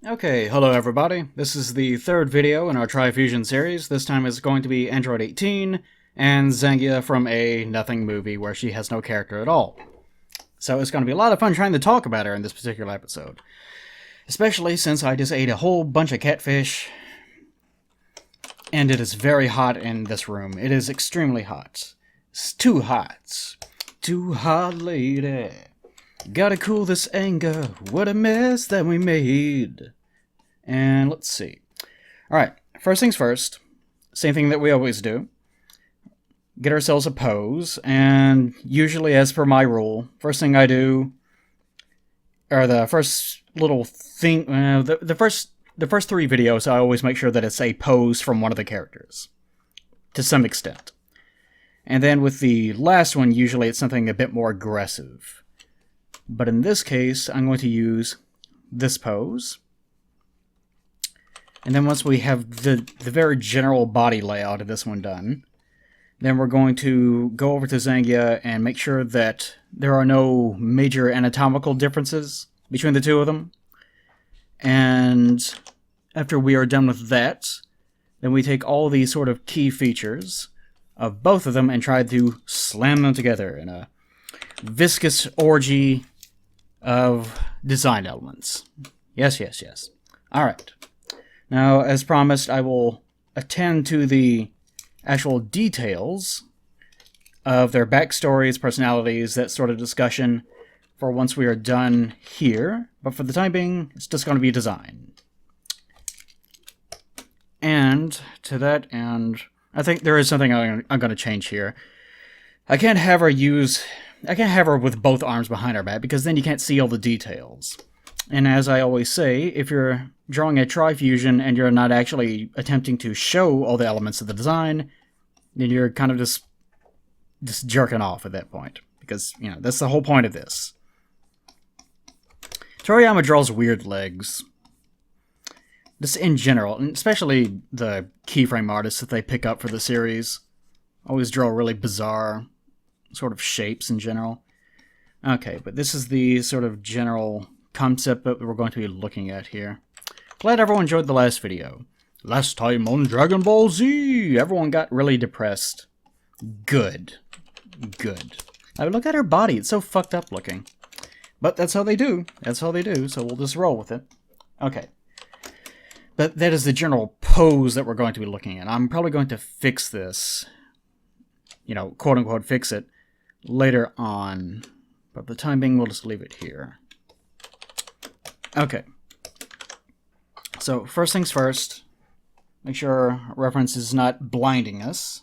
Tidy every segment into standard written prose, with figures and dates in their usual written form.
Okay, hello everybody. This is the third video in our Trifusion series. This time it's going to be Android 18 and Zangya from a nothing movie where she has no character at all. So it's going to be a lot of fun trying to talk about her in this particular episode. Especially since I just ate a whole bunch of catfish and it is very hot in this room. It is extremely hot. It's too hot. Too hot, lady. Gotta cool this anger. What a mess that we made. And let's see. Alright, first things first. Same thing that we always do. Get ourselves a pose. And usually, as per my rule, first thing I do, or the first little thing, the first three videos, I always make sure that it's a pose from one of the characters. To some extent. And then with the last one, usually it's something a bit more aggressive. But in this case, I'm going to use this pose. And then once we have the very general body layout of this one done, then we're going to go over to Zangya and make sure that there are no major anatomical differences between the two of them. And after we are done with that, then we take all these sort of key features of both of them and try to slam them together in a viscous orgy of design elements. Yes, yes, yes. Alright. Now, as promised, I will attend to the actual details of their backstories, personalities, that sort of discussion for once we are done here. But for the time being, it's just going to be design. And to that end, I think there is something I'm going to change here. I can't have her with both arms behind her back, because then you can't see all the details. And as I always say, if you're drawing a Trifusion and you're not actually attempting to show all the elements of the design, then you're kind of just jerking off at that point. Because, you know, that's the whole point of this. Toriyama draws weird legs. Just in general, and especially the keyframe artists that they pick up for the series, always draw really bizarre sort of shapes in general. Okay, but this is the sort of general concept that we're going to be looking at here. Glad everyone enjoyed the last video. Last time on Dragon Ball Z, everyone got really depressed. Good. Good. I mean, look at her body, it's so fucked up looking. But that's how they do. That's how they do, so we'll just roll with it. Okay. But that is the general pose that we're going to be looking at. I'm probably going to fix this, you know, quote-unquote fix it, later on. But for the time being, we'll just leave it here. Okay. So, first things first, make sure reference is not blinding us.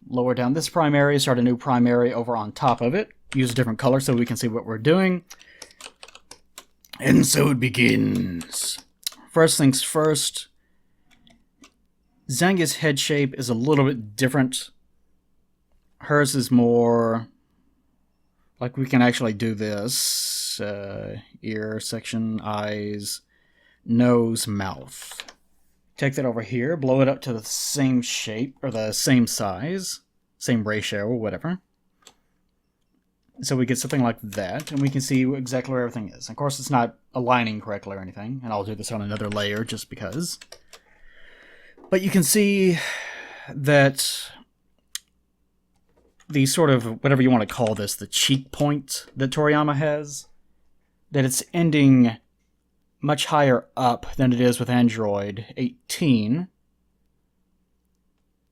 Lower down this primary, start a new primary over on top of it. Use a different color so we can see what we're doing. And so it begins. First things first, Zangya's head shape is a little bit different. Hers is more like we can actually do this. Ear section, eyes, nose, mouth. Take that over here, blow it up to the same shape, or the same size, same ratio, or whatever. So we get something like that, and we can see exactly where everything is. Of course, it's not aligning correctly or anything, and I'll do this on another layer just because. But you can see that the sort of, whatever you want to call this, the cheek point that Toriyama has, that it's ending much higher up than it is with Android 18.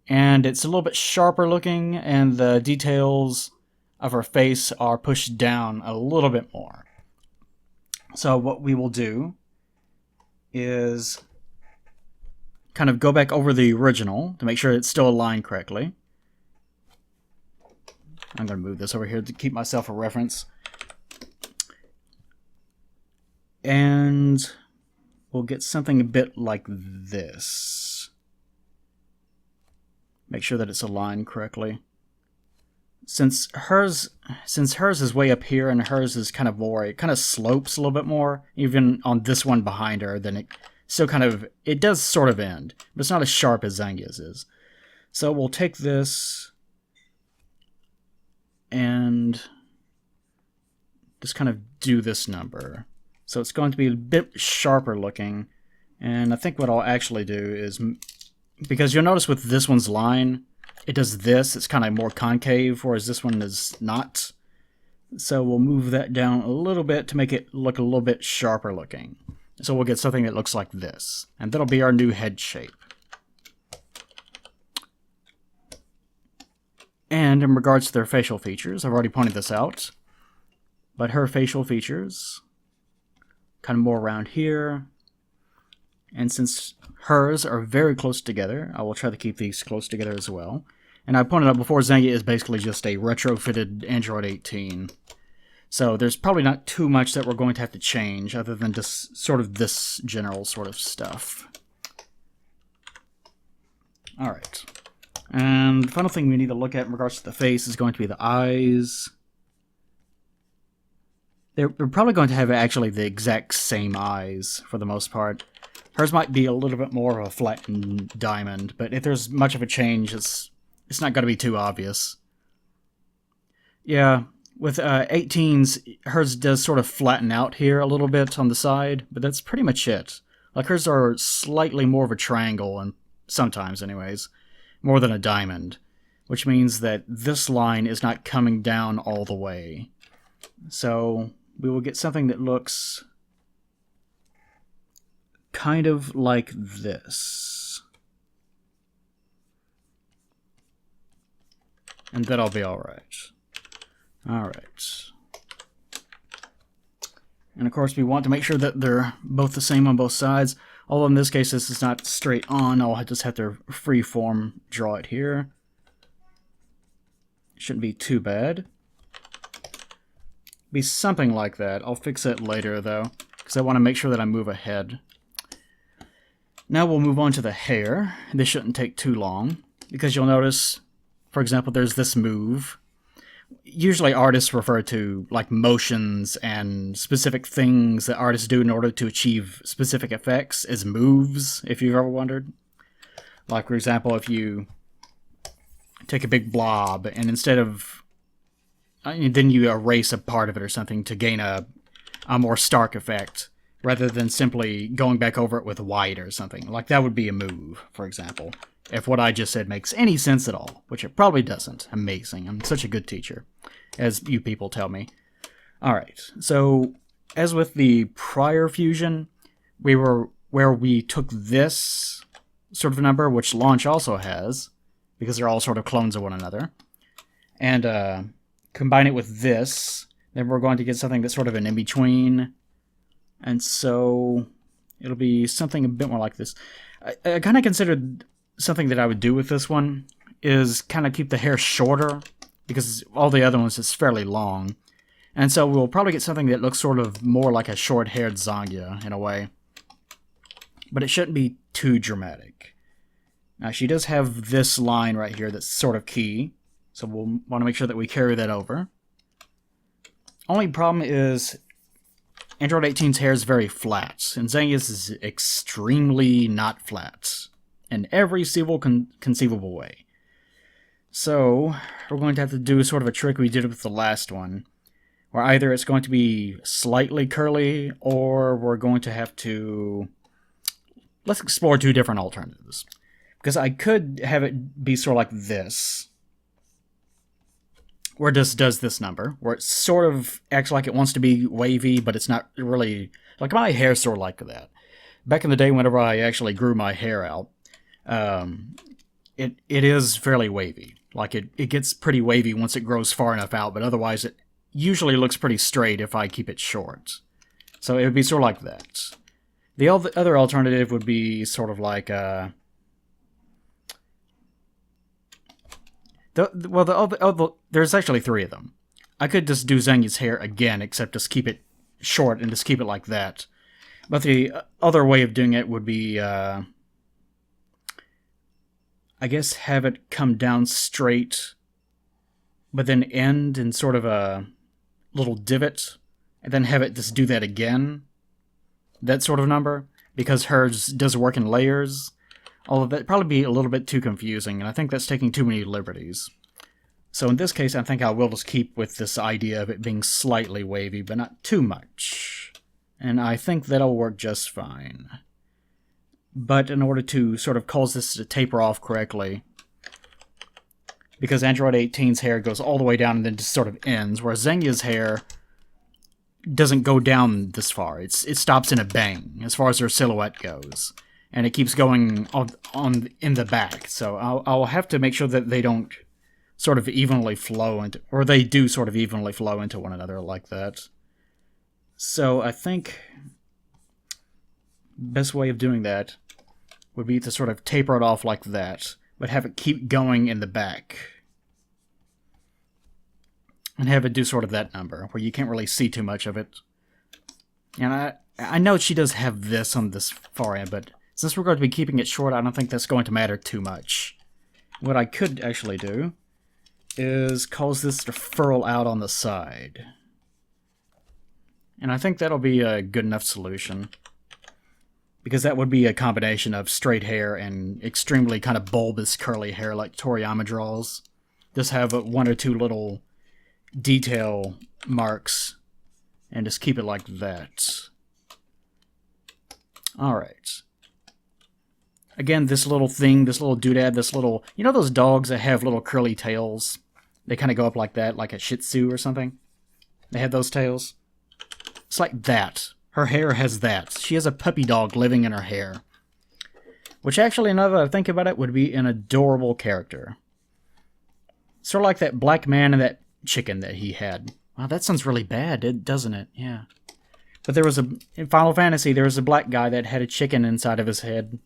And it's a little bit sharper looking, and the details of her face are pushed down a little bit more. So what we will do is kind of go back over the original to make sure it's still aligned correctly. I'm going to move this over here to keep myself a reference. And we'll get something a bit like this. Make sure that it's aligned correctly. Since hers is way up here and hers is kind of more, it kind of slopes a little bit more, even on this one behind her, then it still kind of, it does sort of end, but it's not as sharp as Zangya's is. So we'll take this and just kind of do this number. So it's going to be a bit sharper looking. And I think what I'll actually do is, because you'll notice with this one's line, it does this. It's kind of more concave, whereas this one is not. So we'll move that down a little bit to make it look a little bit sharper looking. So we'll get something that looks like this. And that'll be our new head shape. And in regards to their facial features, I've already pointed this out, but her facial features, kind of more around here, and since hers are very close together, I will try to keep these close together as well. And I pointed out before, Zangya is basically just a retrofitted Android 18. So there's probably not too much that we're going to have to change, other than just sort of this general sort of stuff. Alright. And the final thing we need to look at in regards to the face is going to be the eyes. They're probably going to have actually the exact same eyes for the most part. Hers might be a little bit more of a flattened diamond, but if there's much of a change, it's not going to be too obvious. Yeah, with 18s, hers does sort of flatten out here a little bit on the side, but that's pretty much it. Like, hers are slightly more of a triangle, and sometimes anyways, more than a diamond, which means that this line is not coming down all the way. So we will get something that looks kind of like this. And that'll be alright. Alright. And of course we want to make sure that they're both the same on both sides. Although in this case this is not straight on, I'll just have to freeform draw it here. Shouldn't be too bad. Be something like that. I'll fix it later though, because I want to make sure that I move ahead. Now we'll move on to the hair. This shouldn't take too long, because you'll notice, for example, there's this move. Usually artists refer to like motions and specific things that artists do in order to achieve specific effects as moves, if you've ever wondered. Like, for example, if you take a big blob and instead of... then you erase a part of it or something to gain a more stark effect, rather than simply going back over it with white or something. Like, that would be a move, for example. If what I just said makes any sense at all, which it probably doesn't. Amazing. I'm such a good teacher, as you people tell me. Alright, so as with the prior fusion, where we took this sort of number, which Launch also has, because they're all sort of clones of one another, and combine it with this, then we're going to get something that's sort of an in-between, and so it'll be something a bit more like this. I kind of considered something that I would do with this one is kind of keep the hair shorter, because all the other ones is fairly long. And so we'll probably get something that looks sort of more like a short-haired Zangya, in a way. But it shouldn't be too dramatic. Now, she does have this line right here that's sort of key, so we'll want to make sure that we carry that over. Only problem is Android 18's hair is very flat, and Zangya's is extremely not flat in every conceivable way. So we're going to have to do sort of a trick we did with the last one, where either it's going to be slightly curly, or we're going to have to... Let's explore two different alternatives. Because I could have it be sort of like this, where it just does this number, where it sort of acts like it wants to be wavy, but it's not really... Like, my hair's sort of like that. Back in the day, whenever I actually grew my hair out, it is fairly wavy. Like, it gets pretty wavy once it grows far enough out, but otherwise it usually looks pretty straight if I keep it short. So it would be sort of like that. The other alternative would be sort of like... there's actually three of them. I could just do Zangya's hair again, except just keep it short and just keep it like that. But the other way of doing it would be... I guess have it come down straight, but then end in sort of a little divot, and then have it just do that again. That sort of number, because hers does work in layers. Although that'd probably be a little bit too confusing, and I think that's taking too many liberties. So in this case, I think I will just keep with this idea of it being slightly wavy, but not too much. and I think that'll work just fine. But in order to sort of cause this to taper off correctly, because Android 18's hair goes all the way down and then just sort of ends, whereas Zangya's hair doesn't go down this far. It stops in a bang as far as her silhouette goes, and it keeps going on in the back. So I'll have to make sure that they don't sort of evenly flow into, or they do sort of evenly flow into one another like that. So I think best way of doing that would be to sort of taper it off like that, but have it keep going in the back. And have it do sort of that number, where you can't really see too much of it. And I know she does have this on this far end, but since we're going to be keeping it short, I don't think that's going to matter too much. What I could actually do is cause this to furl out on the side. And I think that'll be a good enough solution, because that would be a combination of straight hair and extremely kind of bulbous curly hair like Toriyama draws. Just have one or two little detail marks and just keep it like that. Alright. Again, this little thing, this little doodad, this little... You know those dogs that have little curly tails? They kind of go up like that, like a Shih Tzu or something? They have those tails? It's like that. Her hair has that. She has a puppy dog living in her hair. Which actually, now that I think about it, would be an adorable character. Sort of like that black man and that chicken that he had. Wow, that sounds really bad, doesn't it? Yeah. But there was in Final Fantasy, there was a black guy that had a chicken inside of his head.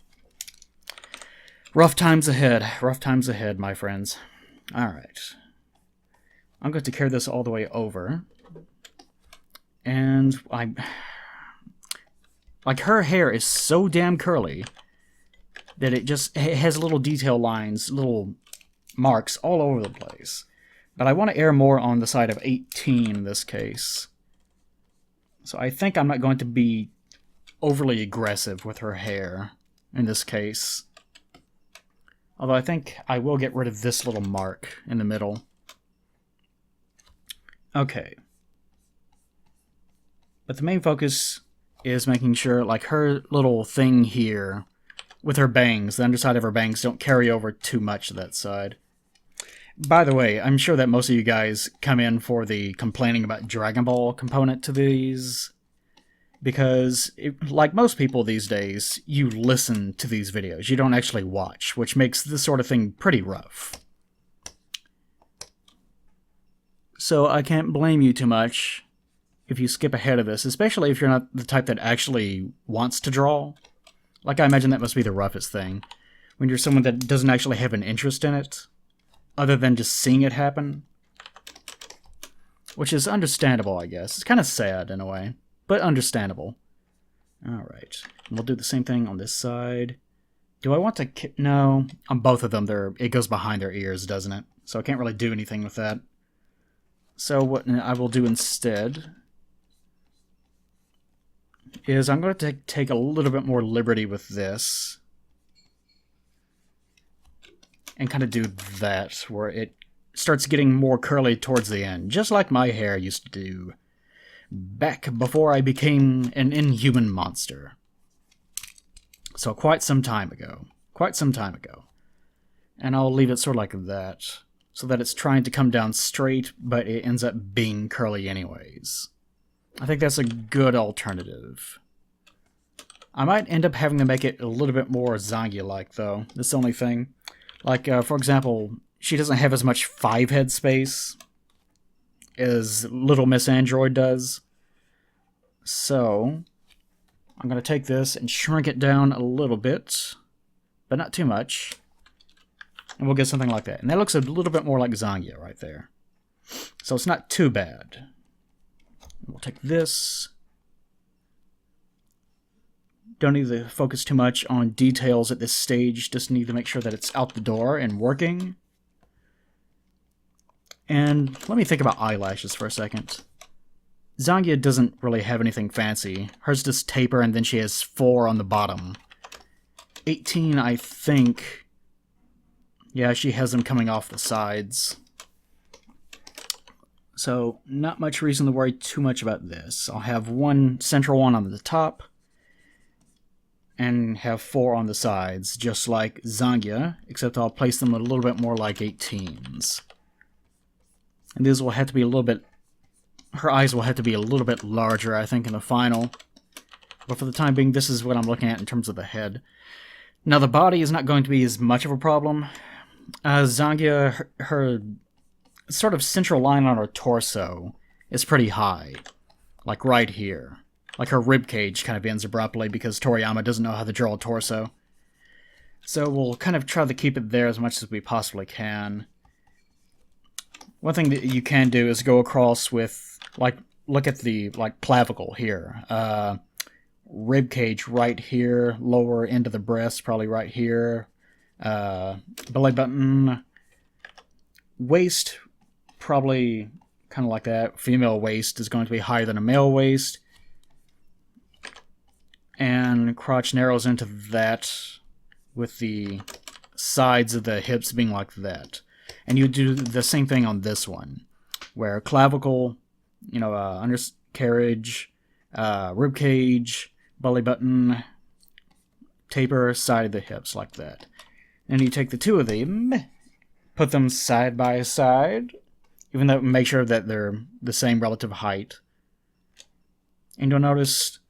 Rough times ahead. Rough times ahead, my friends. Alright. I'm going to carry this all the way over. And like, her hair is so damn curly that it has little detail lines, little marks all over the place. But I want to err more on the side of 18 in this case. So I think I'm not going to be overly aggressive with her hair in this case. Although I think I will get rid of this little mark in the middle. Okay. But the main focus is making sure, like, her little thing here with her bangs, the underside of her bangs, don't carry over too much to that side. By the way, I'm sure that most of you guys come in for the complaining about Dragonball component to these, because, like most people these days, you listen to these videos. You don't actually watch, which makes this sort of thing pretty rough. So I can't blame you too much if you skip ahead of this, especially if you're not the type that actually wants to draw. Like, I imagine that must be the roughest thing, when you're someone that doesn't actually have an interest in it, other than just seeing it happen. Which is understandable, I guess. It's kind of sad, in a way, but understandable. Alright, we'll do the same thing on this side. Do I want to... No, on both of them, it goes behind their ears, doesn't it? So I can't really do anything with that. So what I will do instead is I'm going to take a little bit more liberty with this. And kind of do that, where it starts getting more curly towards the end, just like my hair used to do back before I became an inhuman monster. So quite some time ago. Quite some time ago. And I'll leave it sort of like that, so that it's trying to come down straight, but it ends up being curly anyways. I think that's a good alternative. I might end up having to make it a little bit more Zangya-like, though. That's the only thing. Like, for example, she doesn't have as much 5-head space as Little Miss Android does. So, I'm going to take this and shrink it down a little bit, but not too much. And we'll get something like that. And that looks a little bit more like Zangya right there. So it's not too bad. We'll take this. Don't need to focus too much on details at this stage. Just need to make sure that it's out the door and working. And let me think about eyelashes for a second. Zangya doesn't really have anything fancy. Hers just taper and then she has 4 on the bottom. 18, I think... Yeah, she has them coming off the sides. So, not much reason to worry too much about this. I'll have one central one on the top, and have 4 on the sides, just like Zangya, except I'll place them a little bit more like 18s. And these will have to be a little bit... her eyes will have to be a little bit larger, I think, in the final. But for the time being, this is what I'm looking at in terms of the head. Now, the body is not going to be as much of a problem. Zangya, her sort of central line on her torso is pretty high. Like right here. Like her ribcage kind of ends abruptly because Toriyama doesn't know how to draw a torso. So we'll kind of try to keep it there as much as we possibly can. One thing that you can do is go across with, like, look at the, like, clavicle here. Ribcage right here, lower end of the breast, probably right here. Belly button. Waist, probably kind of like that. Female waist is going to be higher than a male waist. And crotch narrows into that with the sides of the hips being like that. And you do the same thing on this one, where clavicle, you know, undercarriage, ribcage, belly button, taper, side of the hips like that. And you take the two of them, put them side by side, even though make sure that they're the same relative height. And you'll notice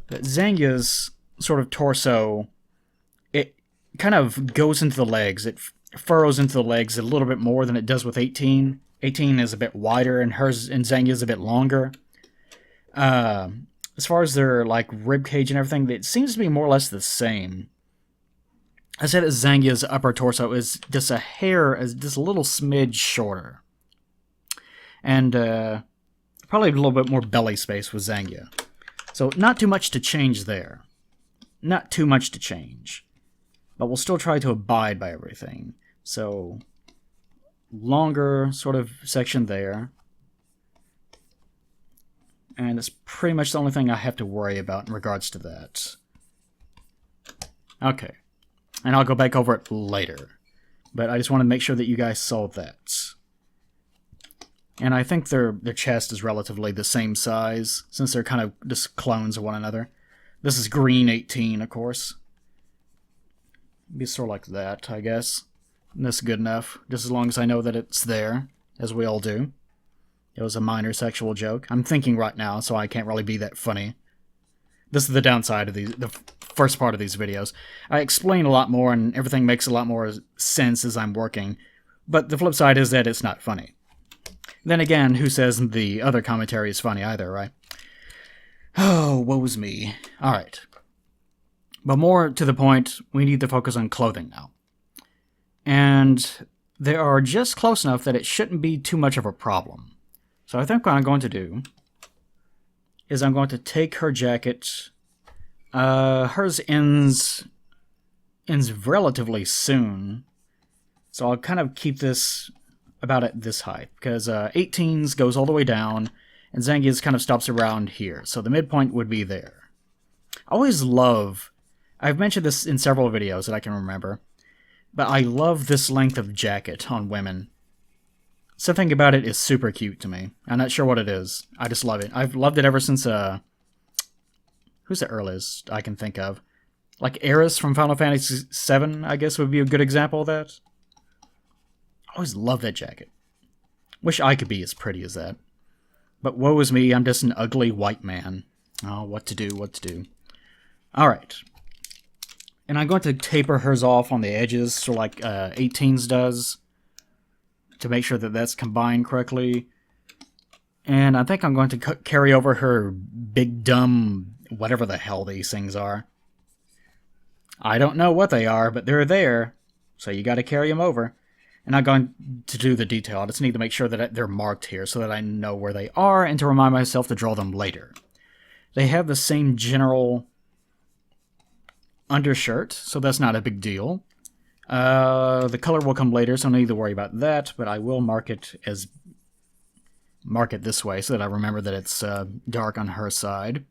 that Zangya's sort of torso, it kind of goes into the legs. It furrows into the legs a little bit more than it does with 18. 18 is a bit wider, and hers and Zangya's a bit longer. As far as their like rib cage and everything, it seems to be more or less the same. I said that Zangya's upper torso is just a hair, just a little smidge shorter, and probably a little bit more belly space with Zangya. So not too much to change there. Not too much to change. But we'll still try to abide by everything. So, longer sort of section there. And that's pretty much the only thing I have to worry about in regards to that. Okay. And I'll go back over it later. But I just want to make sure that you guys saw that. And I think their chest is relatively the same size, since they're kind of just clones of one another. This is green 18, of course. Be sort of like that, I guess. And this is good enough, just as long as I know that it's there, as we all do. It was a minor sexual joke. I'm thinking right now, so I can't really be that funny. This is the downside of the first part of these videos. I explain a lot more, and everything makes a lot more sense as I'm working. But the flip side is that it's not funny. Then again, who says the other commentary is funny either, right? Oh, woe's me. Alright. But more to the point, we need to focus on clothing now. And they are just close enough that it shouldn't be too much of a problem. So I think what I'm going to do is I'm going to take her jacket. Hers ends relatively soon. So I'll kind of keep this about at this height, because 18's goes all the way down, and Zangya's kind of stops around here, so the midpoint would be there. I always love, I've mentioned this in several videos that I can remember, but I love this length of jacket on women. Something about it is super cute to me. I'm not sure what it is. I just love it. I've loved it ever since, who's the earliest I can think of? Like Eris from Final Fantasy VII, I guess would be a good example of that. I always love that jacket. Wish I could be as pretty as that. But woe is me, I'm just an ugly white man. Oh, what to do, what to do. Alright. And I'm going to taper hers off on the edges, so like 18's does, to make sure that that's combined correctly. And I think I'm going to carry over her big dumb, whatever the hell these things are. I don't know what they are, but they're there, so you gotta carry them over. And I'm going to do the detail. I just need to make sure that they're marked here so that I know where they are and to remind myself to draw them later. They have the same general undershirt, so that's not a big deal. The color will come later, so I don't need to worry about that, but I will mark it this way so that I remember that it's dark on her side.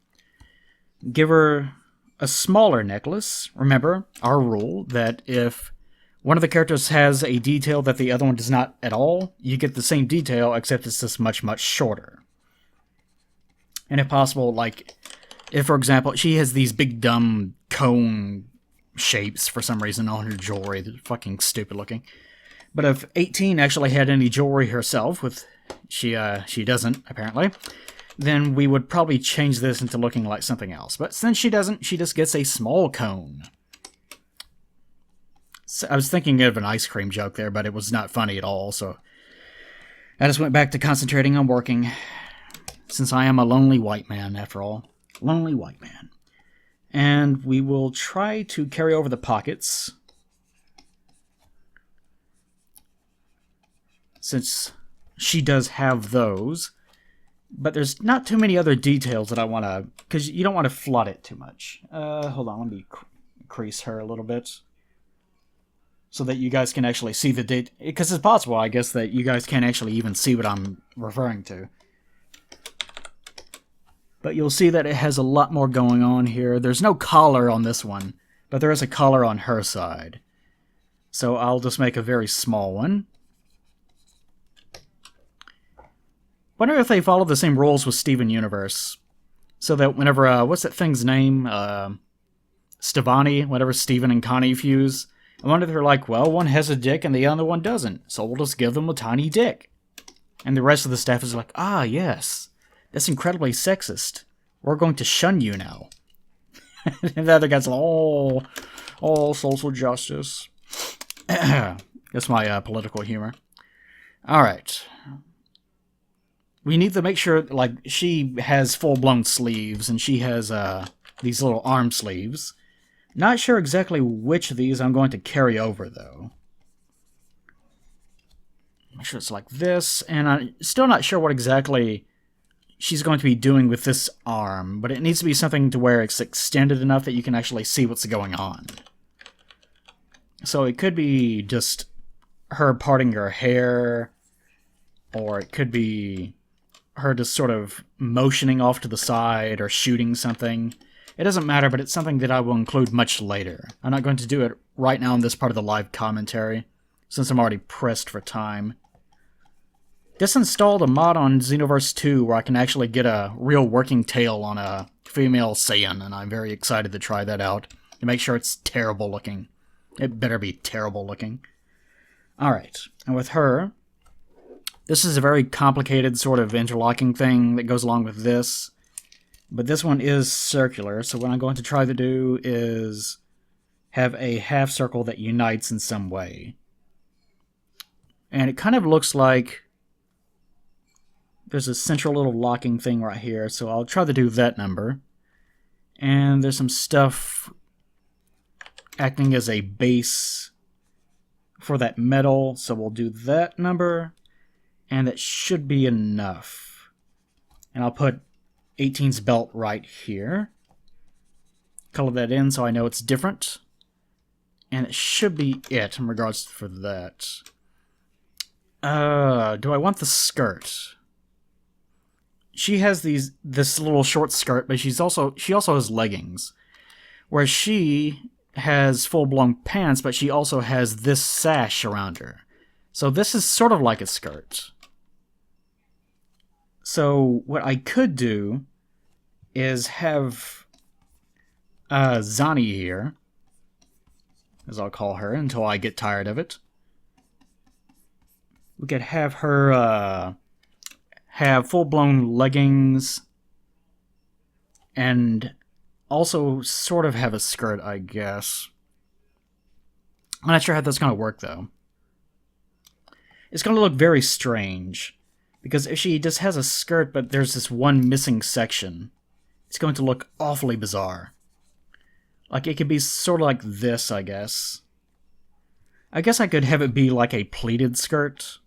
Give her a smaller necklace. Remember, our rule that if one of the characters has a detail that the other one does not at all, you get the same detail, except it's just much, much shorter. And if possible, like, if, for example, she has these big, dumb cone shapes for some reason on her jewelry, they're fucking stupid looking. But if 18 actually had any jewelry herself, with she doesn't, apparently, then we would probably change this into looking like something else. But since she doesn't, she just gets a small cone. So I was thinking of an ice cream joke there, but it was not funny at all, so I just went back to concentrating on working, since I am a lonely white man, after all. Lonely white man. And we will try to carry over the pockets, since she does have those. But there's not too many other details that I want to, because you don't want to flood it too much. Hold on, let me increase her a little bit, so that you guys can actually see the date. Because it's possible, I guess, that you guys can't actually even see what I'm referring to. But you'll see that it has a lot more going on here. There's no collar on this one, but there is a collar on her side. So I'll just make a very small one. Wonder if they follow the same rules with Steven Universe. So that whenever, what's that thing's name? Stevani, whenever Steven and Connie fuse. I wonder if they're like, well, one has a dick and the other one doesn't, so we'll just give them a tiny dick. And the rest of the staff is like, ah, yes. That's incredibly sexist. We're going to shun you now. And the other guy's like, oh, social justice. That's my political humor. Alright. We need to make sure, like, she has full-blown sleeves, and she has these little arm sleeves. Not sure exactly which of these I'm going to carry over, though. Make sure it's like this, and I'm still not sure what exactly she's going to be doing with this arm, but it needs to be something to where it's extended enough that you can actually see what's going on. So it could be just her parting her hair, or it could be her just sort of motioning off to the side or shooting something. It doesn't matter, but it's something that I will include much later. I'm not going to do it right now in this part of the live commentary, since I'm already pressed for time. This installed a mod on Xenoverse 2 where I can actually get a real working tail on a female Saiyan, and I'm very excited to try that out, to make sure it's terrible looking. It better be terrible looking. Alright, and with her, this is a very complicated sort of interlocking thing that goes along with this, but this one is circular, so what I'm going to try to do is have a half circle that unites in some way. And it kind of looks like there's a central little locking thing right here, so I'll try to do that number. And there's some stuff acting as a base for that metal, so we'll do that number, and that should be enough. And I'll put 18's belt right here. Color that in so I know it's different. And it should be it in regards for that. Do I want the skirt? She has this little short skirt, but she also has leggings. Where she has full-blown pants, but she also has this sash around her. So this is sort of like a skirt. So what I could do is have Zani here, as I'll call her until I get tired of it. We could have her have full-blown leggings and also sort of have a skirt, I guess. I'm not sure how that's going to work, though. It's going to look very strange, because if she just has a skirt but there's this one missing section, it's going to look awfully bizarre. Like, it could be sort of like this, I guess. I guess I could have it be like a pleated skirt,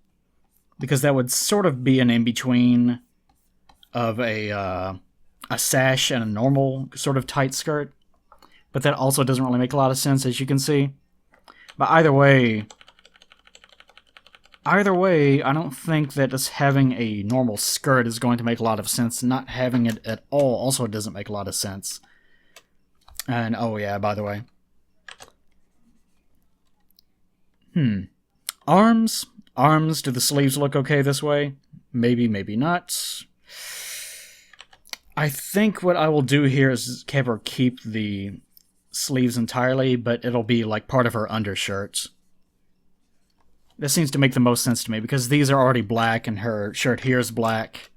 because that would sort of be an in-between of a sash and a normal sort of tight skirt. But that also doesn't really make a lot of sense, as you can see. But either way, I don't think that just having a normal skirt is going to make a lot of sense. Not having it at all also doesn't make a lot of sense. And, oh yeah, by the way, Arms? Arms, do the sleeves look okay this way? Maybe, maybe not. I think what I will do here is have her keep the sleeves entirely, but it'll be like part of her undershirt. That seems to make the most sense to me, because these are already black and her shirt here is black.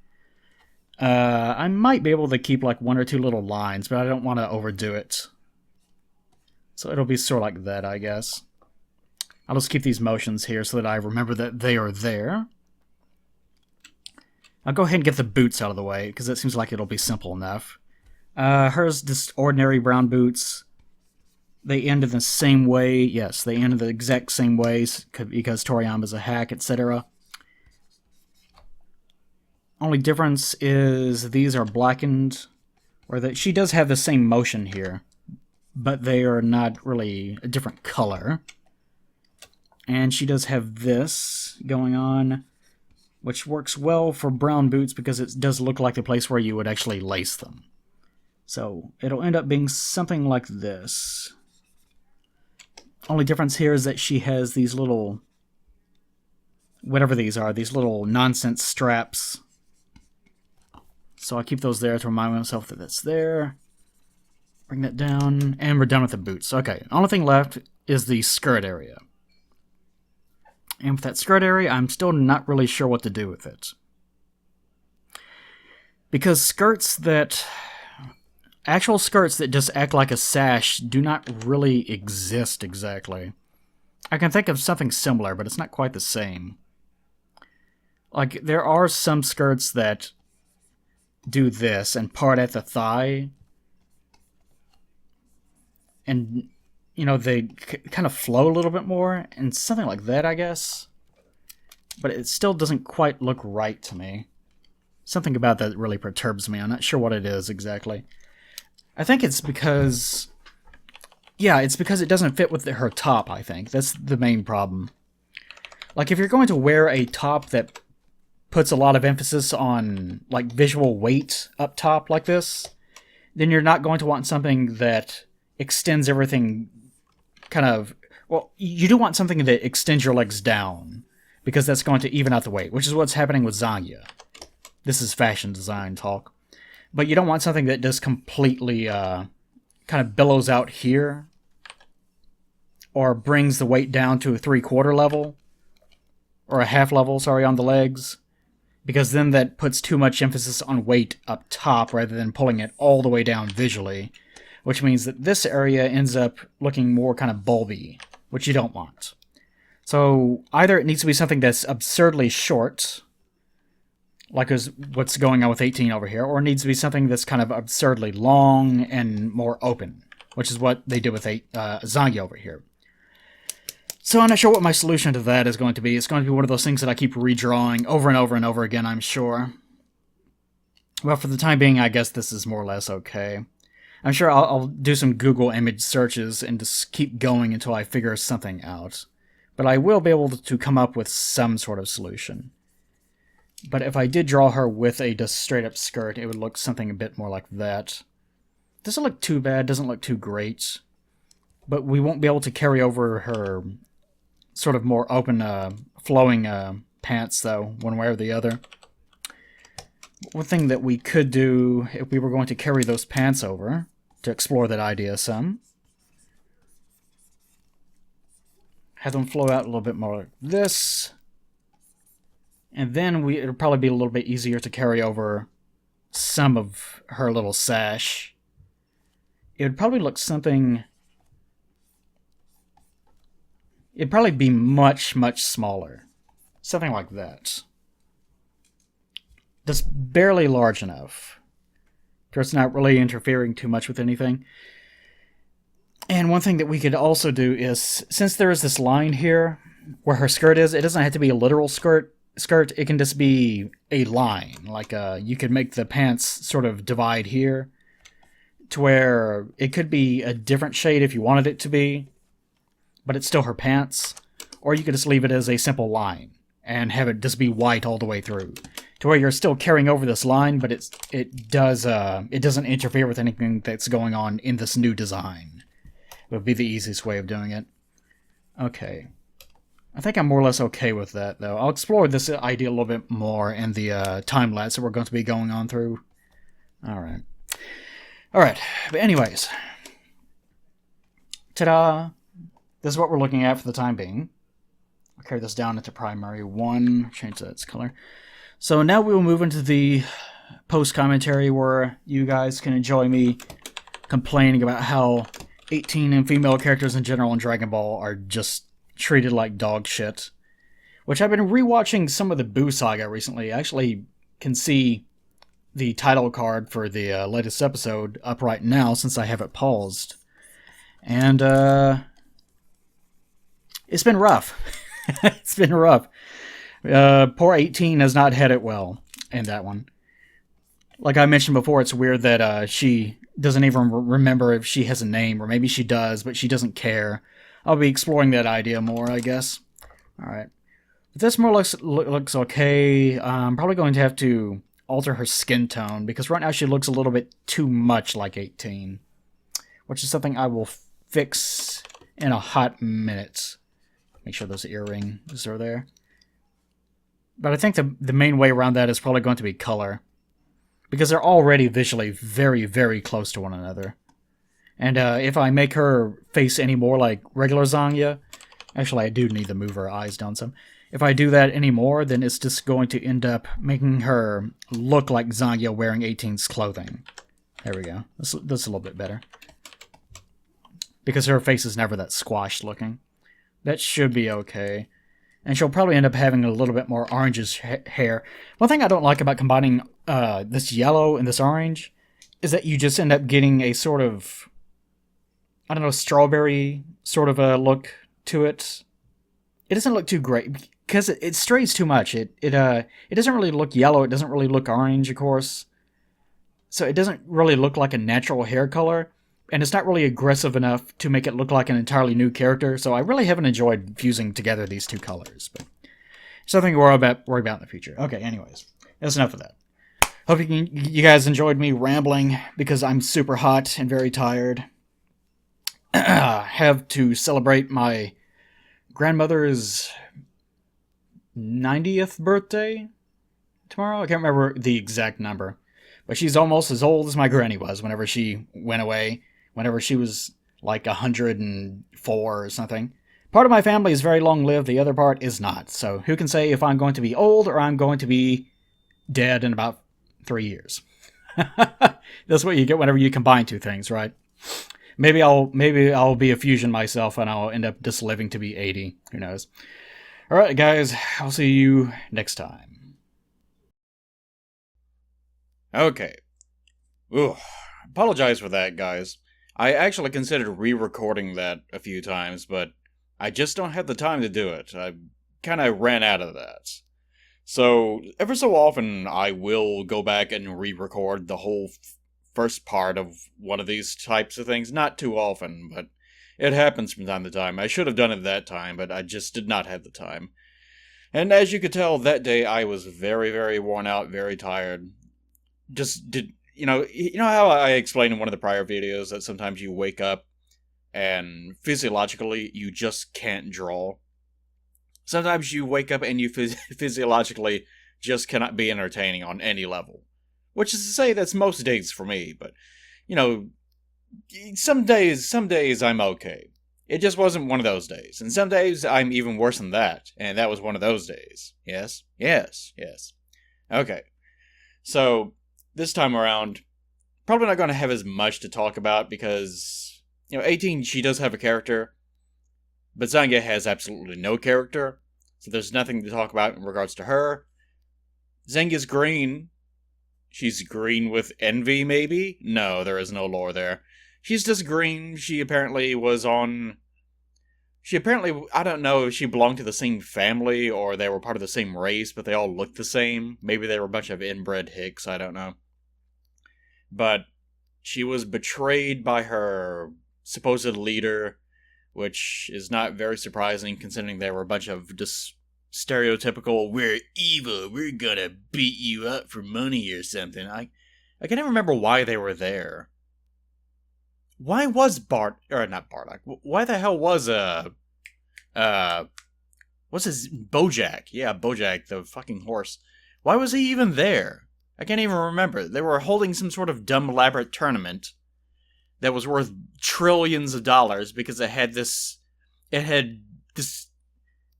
I might be able to keep like one or two little lines, but I don't want to overdo it. So it'll be sort of like that, I guess. I'll just keep these motions here so that I remember that they are there. I'll go ahead and get the boots out of the way, because it seems like it'll be simple enough. Hers, just ordinary brown boots. They end in the same way. Yes, they end in the exact same ways, because Toriyama's a hack, etc. Only difference is these are blackened, or that she does have the same motion here, but they are not really a different color. And she does have this going on, which works well for brown boots because it does look like the place where you would actually lace them. So it'll end up being something like this. Only difference here is that she has these little, whatever these are, these little nonsense straps. So I'll keep those there to remind myself that that's there. Bring that down, and we're done with the boots. Okay, only thing left is the skirt area. And with that skirt area, I'm still not really sure what to do with it. Because actual skirts that just act like a sash do not really exist exactly. I can think of something similar, but it's not quite the same. Like, there are some skirts that do this and part at the thigh. And, you know, they kind of flow a little bit more, and something like that, I guess. But it still doesn't quite look right to me. Something about that really perturbs me. I'm not sure what it is exactly. I think it's because... yeah, it's because it doesn't fit with her top, I think. That's the main problem. Like, if you're going to wear a top that puts a lot of emphasis on, like, visual weight up top like this, then you're not going to want something that extends everything kind of... well, you do want something that extends your legs down, because that's going to even out the weight, which is what's happening with Zangya. This is fashion design talk. But you don't want something that just completely kind of billows out here, or brings the weight down to a 3/4 level, or a half level, sorry, on the legs, because then that puts too much emphasis on weight up top rather than pulling it all the way down visually, which means that this area ends up looking more kind of bulby, which you don't want. So either it needs to be something that's absurdly short, like is what's going on with 18 over here, or it needs to be something that's kind of absurdly long and more open, which is what they did with Zangya over here. So I'm not sure what my solution to that is going to be. It's going to be one of those things that I keep redrawing over and over and over again, I'm sure. Well, for the time being, I guess this is more or less okay. I'm sure I'll do some Google image searches and just keep going until I figure something out. But I will be able to come up with some sort of solution. But if I did draw her with a just straight-up skirt, it would look something a bit more like that. Doesn't look too bad, doesn't look too great. But we won't be able to carry over her sort of more open, flowing pants, though, one way or the other. One thing that we could do, if we were going to carry those pants over, to explore that idea some, have them flow out a little bit more like this, and then it'll probably be a little bit easier to carry over some of her little sash. It would probably look something... it'd probably be much, much smaller. Something like that. Just barely large enough. It's not really interfering too much with anything. And one thing that we could also do is, since there is this line here where her skirt is, it doesn't have to be a literal skirt. It can just be a line. Like, you could make the pants sort of divide here to where it could be a different shade if you wanted it to be, but it's still her pants. Or you could just leave it as a simple line and have it just be white all the way through, to where you're still carrying over this line, but it doesn't interfere with anything that's going on in this new design. Would be the easiest way of doing it. Okay. I think I'm more or less okay with that, though. I'll explore this idea a little bit more in the time-lapse that we're going to be going on through. Alright. Alright, but anyways. Ta-da! This is what we're looking at for the time being. I'll carry this down into primary 1, change that its color. So now we will move into the post-commentary where you guys can enjoy me complaining about how 18 and female characters in general in Dragon Ball are just treated like dog shit. Which I've been rewatching some of the Boo Saga recently. I actually can see the title card for the latest episode up right now since I have it paused. And it's been rough. It's been rough. Poor 18 has not had it well in that one. Like I mentioned before, it's weird that she doesn't even remember if she has a name, or maybe she does, but she doesn't care. I'll be exploring that idea more, I guess. Alright. This more looks okay. I'm probably going to have to alter her skin tone, because right now she looks a little bit too much like 18. Which is something I will fix in a hot minute. Make sure those earrings are there. But I think the main way around that is probably going to be color. Because they're already visually very, very close to one another. And if I make her face any more like regular Zangya... Actually, I do need to move her eyes down some. If I do that anymore, then it's just going to end up making her look like Zangya wearing 18's clothing. There we go. That's a little bit better. Because her face is never that squashed looking. That should be okay. And she'll probably end up having a little bit more orangish hair. One thing I don't like about combining this yellow and this orange is that you just end up getting a sort of, I don't know, strawberry sort of a look to it. It doesn't look too great because it strays too much. It doesn't really look yellow. It doesn't really look orange, of course. So it doesn't really look like a natural hair color. And it's not really aggressive enough to make it look like an entirely new character. So I really haven't enjoyed fusing together these two colors. But something to worry about in the future. Okay, anyways. That's enough of that. Hope you guys enjoyed me rambling because I'm super hot and very tired. Have to celebrate my grandmother's 90th birthday tomorrow. I can't remember the exact number. But she's almost as old as my granny was whenever she went away. Whenever she was like 104 or something. Part of my family is very long-lived, the other part is not. So who can say if I'm going to be old or I'm going to be dead in about 3 years? That's what you get whenever you combine two things, right? Maybe I'll be a fusion myself and I'll end up just living to be 80. Who knows? Alright, guys. I'll see you next time. Okay. Ooh, apologize for that, guys. I actually considered re-recording that a few times, but I just don't have the time to do it. I kind of ran out of that. So, ever so often, I will go back and re-record the whole first part of one of these types of things. Not too often, but it happens from time to time. I should have done it that time, but I just did not have the time. And as you could tell, that day I was very, very worn out, very tired. You know how I explained in one of the prior videos that sometimes you wake up and physiologically you just can't draw? Sometimes you wake up and you physiologically just cannot be entertaining on any level. Which is to say that's most days for me, but, some days I'm okay. It just wasn't one of those days. And some days I'm even worse than that, and that was one of those days. Yes? Yes. Okay. So, this time around, probably not going to have as much to talk about because, 18, she does have a character, but Zangya has absolutely no character, so there's nothing to talk about in regards to her. Zangya's green. She's green with envy, maybe? No, there is no lore there. She's just green. She apparently, I don't know if she belonged to the same family or they were part of the same race, but they all looked the same. Maybe they were a bunch of inbred hicks, I don't know. But she was betrayed by her supposed leader, which is not very surprising considering they were a bunch of just stereotypical, we're evil, we're gonna beat you up for money or something. I can't even remember why they were there. Why was why the hell was what's his Bojack? Yeah, Bojack, the fucking horse. Why was he even there? I can't even remember. They were holding some sort of dumb elaborate tournament that was worth trillions of dollars because it had this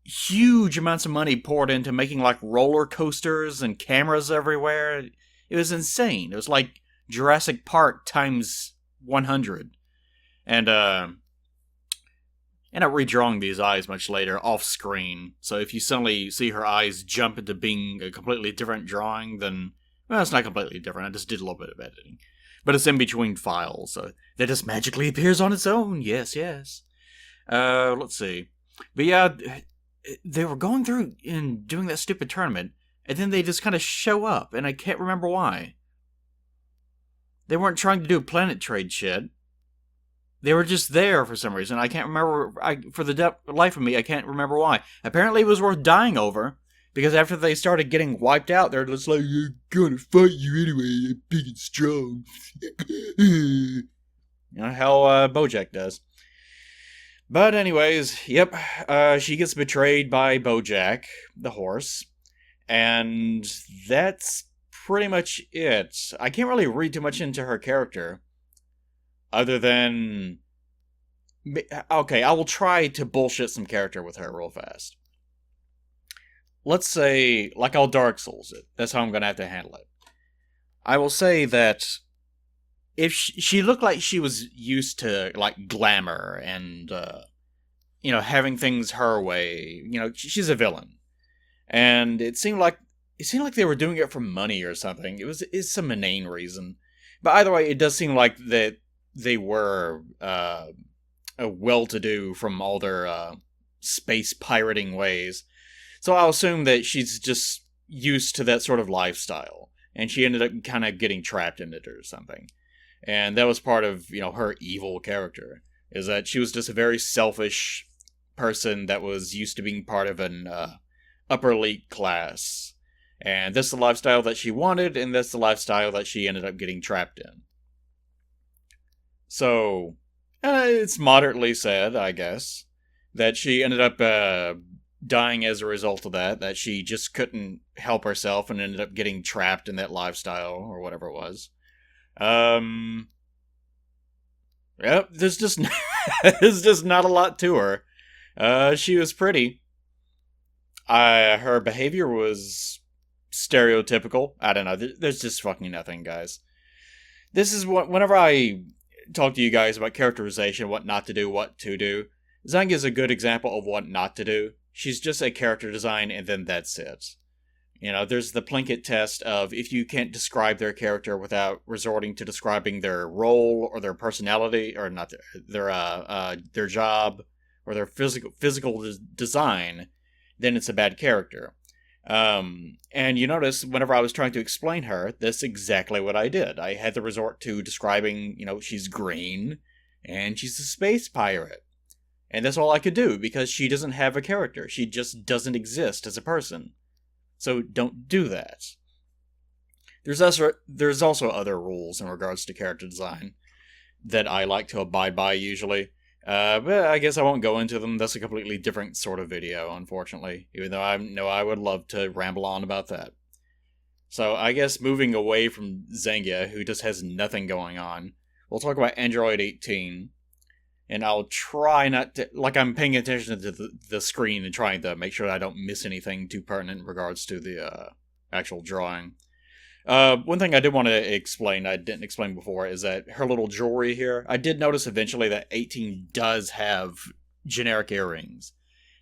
huge amounts of money poured into making like roller coasters and cameras everywhere. It was insane. It was like Jurassic Park times 100. And end up redrawing these eyes much later off screen. So if you suddenly see her eyes jump into being a completely different drawing, then well, it's not completely different. I just did a little bit of editing. But it's in between files, so that just magically appears on its own. Yes, yes. Let's see. But yeah, they were going through and doing that stupid tournament, and then they just kind of show up, and I can't remember why. They weren't trying to do planet trade shit. They were just there for some reason. I can't remember. For the life of me, I can't remember why. Apparently, it was worth dying over. Because after they started getting wiped out, they're just like, I'm gonna fight you anyway, I'm big and strong. You know how Bojack does. But anyways, yep, she gets betrayed by Bojack, the horse. And that's pretty much it. I can't really read too much into her character. Other than... Okay, I will try to bullshit some character with her real fast. Let's say, like I'll Dark Souls it. That's how I'm going to have to handle it. I will say that if she looked like she was used to, like, glamour and, having things her way, she's a villain. And it seemed like they were doing it for money or something. It's some inane reason. But either way, it does seem like that they were, well-to-do from all their, space pirating ways. So I'll assume that she's just used to that sort of lifestyle, and she ended up kind of getting trapped in it or something. And that was part of, her evil character, is that she was just a very selfish person that was used to being part of an upper elite class. And that's the lifestyle that she wanted, and that's the lifestyle that she ended up getting trapped in. So, it's moderately sad, I guess, that she ended up dying as a result of that she just couldn't help herself and ended up getting trapped in that lifestyle or whatever it was. Yep, there's just there's just not a lot to her. She was pretty. Her behavior was stereotypical. I don't know. There's just fucking nothing, guys. This is whenever I talk to you guys about characterization, what not to do, what to do. Zangya is a good example of what not to do. She's just a character design, and then that's it. There's the Plinkett test of if you can't describe their character without resorting to describing their role or their personality, or not their job or their physical design, then it's a bad character. And you notice whenever I was trying to explain her, that's exactly what I did. I had to resort to describing, she's green and she's a space pirate. And that's all I could do, because she doesn't have a character. She just doesn't exist as a person. So don't do that. There's also other rules in regards to character design that I like to abide by usually. But I guess I won't go into them. That's a completely different sort of video, unfortunately. Even though I know I would love to ramble on about that. So I guess moving away from Zangya, who just has nothing going on, we'll talk about Android 18. And I'll try not to... Like, I'm paying attention to the screen and trying to make sure I don't miss anything too pertinent in regards to the actual drawing. One thing I did want to explain, I didn't explain before, is that her little jewelry here, I did notice eventually that 18 does have generic earrings.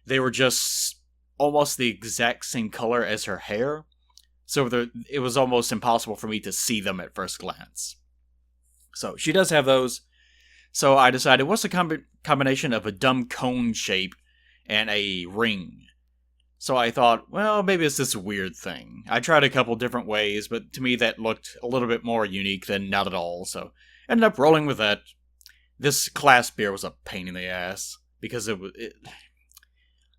They were just almost the exact same color as her hair, so it was almost impossible for me to see them at first glance. So, she does have those. So I decided, what's the combination of a dumb cone shape and a ring? So I thought, well, maybe it's this weird thing. I tried a couple different ways, but to me that looked a little bit more unique than not at all, so ended up rolling with that. This clasp here was a pain in the ass, because it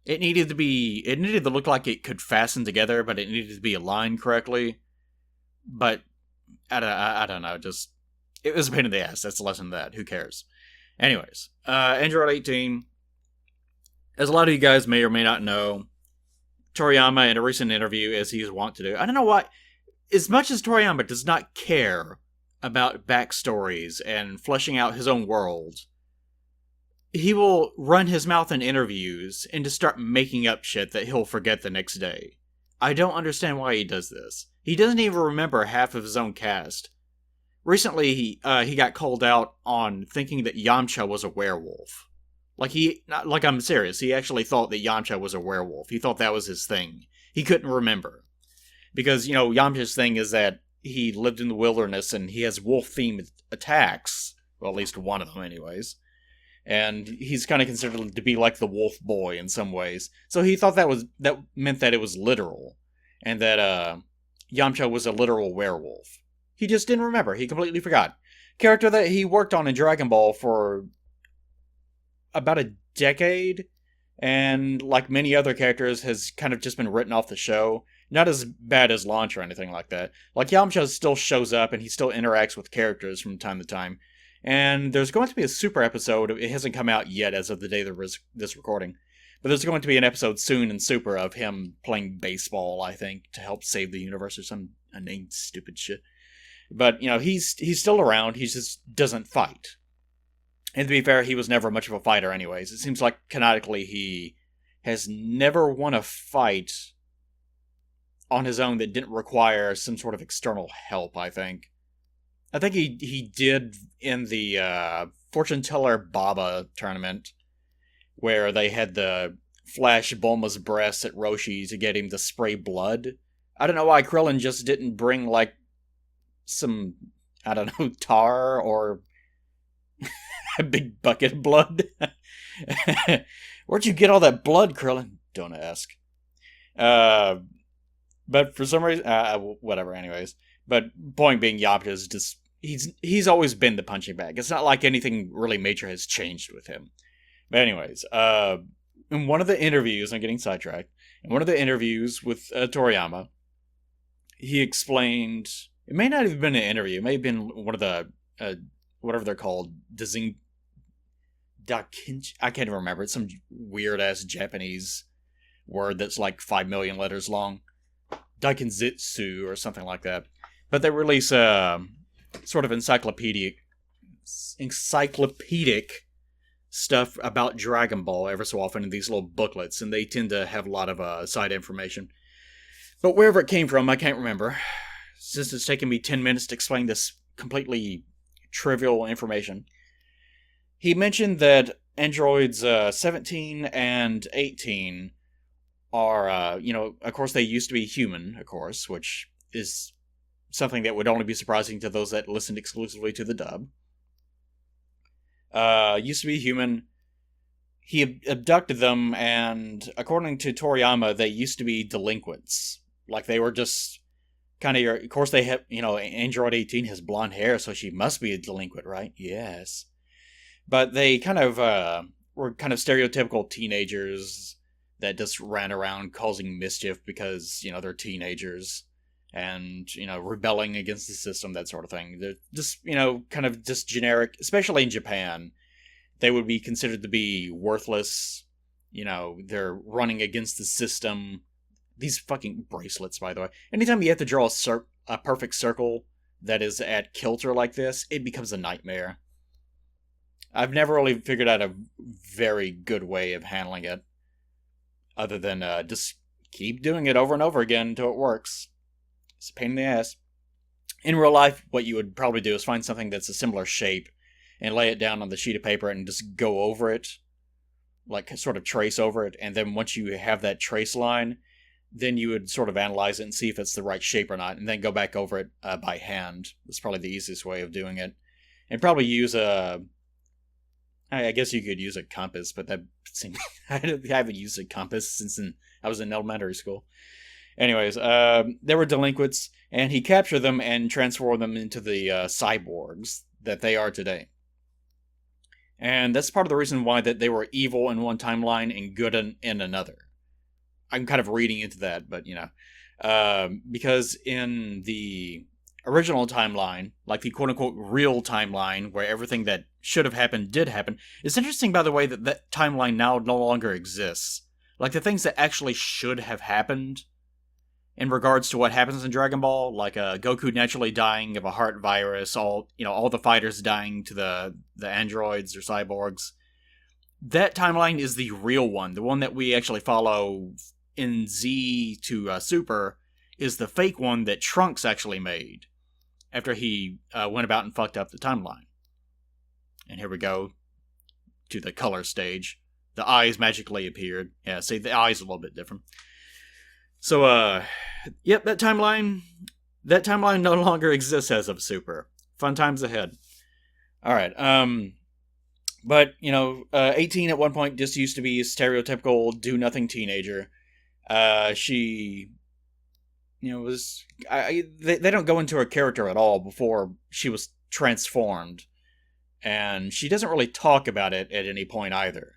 needed to look like it could fasten together, but it needed to be aligned correctly. But, I don't know, just... It was a pain in the ass. That's the lesson of that. Who cares? Anyways, Android 18. As a lot of you guys may or may not know, Toriyama in a recent interview, as he's wont to do. I don't know why. As much as Toriyama does not care about backstories and fleshing out his own world, he will run his mouth in interviews and just start making up shit that he'll forget the next day. I don't understand why he does this. He doesn't even remember half of his own cast. Recently, he got called out on thinking that Yamcha was a werewolf. I'm serious, he actually thought that Yamcha was a werewolf. He thought that was his thing. He couldn't remember. Because, Yamcha's thing is that he lived in the wilderness and he has wolf-themed attacks. Well, at least one of them, anyways. And he's kind of considered to be like the wolf boy in some ways. So he thought that meant that it was literal. And that, Yamcha was a literal werewolf. He just didn't remember. He completely forgot. Character that he worked on in Dragon Ball for about a decade, and like many other characters, has kind of just been written off the show. Not as bad as Launch or anything like that. Like, Yamcha still shows up, and he still interacts with characters from time to time. And there's going to be a super episode. It hasn't come out yet as of the day of this recording. But there's going to be an episode soon in Super of him playing baseball, I think, to help save the universe or some inane stupid shit. But, he's still around, he just doesn't fight. And to be fair, he was never much of a fighter anyways. It seems like, canonically, he has never won a fight on his own that didn't require some sort of external help, I think. I think he did in the Fortune Teller Baba tournament, where they had the flash Bulma's breasts at Roshi to get him to spray blood. I don't know why Krillin just didn't bring, some, I don't know, tar or a big bucket of blood. Where'd you get all that blood, Krillin? Don't ask. But for some reason, whatever, anyways. But point being, Yamcha's just, he's always been the punching bag. It's not like anything really major has changed with him. But anyways, in one of the interviews, I'm getting sidetracked, in one of the interviews with Toriyama, he explained, it may not have been an interview, it may have been one of the, whatever they're called, I can't remember, it's some weird-ass Japanese word that's like 5 million letters long. Daikinzitsu or something like that. But they release sort of encyclopedic stuff about Dragon Ball ever so often in these little booklets, and they tend to have a lot of side information. But wherever it came from, I can't remember. Since it's taken me 10 minutes to explain this completely trivial information. He mentioned that androids 17 and 18 are, of course they used to be human, of course, which is something that would only be surprising to those that listened exclusively to the dub. Used to be human. He abducted them, and according to Toriyama, they used to be delinquents. Like, they were just kind of of course they have, Android 18 has blonde hair, so she must be a delinquent, right? Yes. But they kind of, were kind of stereotypical teenagers that just ran around causing mischief because, they're teenagers and, rebelling against the system, that sort of thing. They're just, kind of just generic, especially in Japan. They would be considered to be worthless. They're running against the system. These fucking bracelets, by the way. Anytime you have to draw a perfect circle that is at kilter like this, it becomes a nightmare. I've never really figured out a very good way of handling it. Other than just keep doing it over and over again until it works. It's a pain in the ass. In real life, what you would probably do is find something that's a similar shape and lay it down on the sheet of paper and just go over it. Like, sort of trace over it. And then once you have that trace line, then you would sort of analyze it and see if it's the right shape or not. And then go back over it by hand. That's probably the easiest way of doing it. And probably use I guess you could use a compass, but that seems... I haven't used a compass since I was in elementary school. Anyways, they were delinquents, and he captured them and transformed them into the cyborgs that they are today. And that's part of the reason why that they were evil in one timeline and good in another. I'm kind of reading into that, but, because in the original timeline, like the quote-unquote real timeline, where everything that should have happened did happen, it's interesting, by the way, that that timeline now no longer exists. like the things that actually should have happened in regards to what happens in Dragon Ball, like Goku naturally dying of a heart virus, all the fighters dying to the androids or cyborgs. That timeline is the real one. The one that we actually follow in Z to Super is the fake one that Trunks actually made after he went about and fucked up the timeline. And here we go to the color stage. The eyes magically appeared. Yeah, see, the eyes are a little bit different. So, yep, that timeline no longer exists as of Super. Fun times ahead. Alright, but, 18 at one point just used to be a stereotypical do-nothing teenager. She, was... they don't go into her character at all before she was transformed. And she doesn't really talk about it at any point either.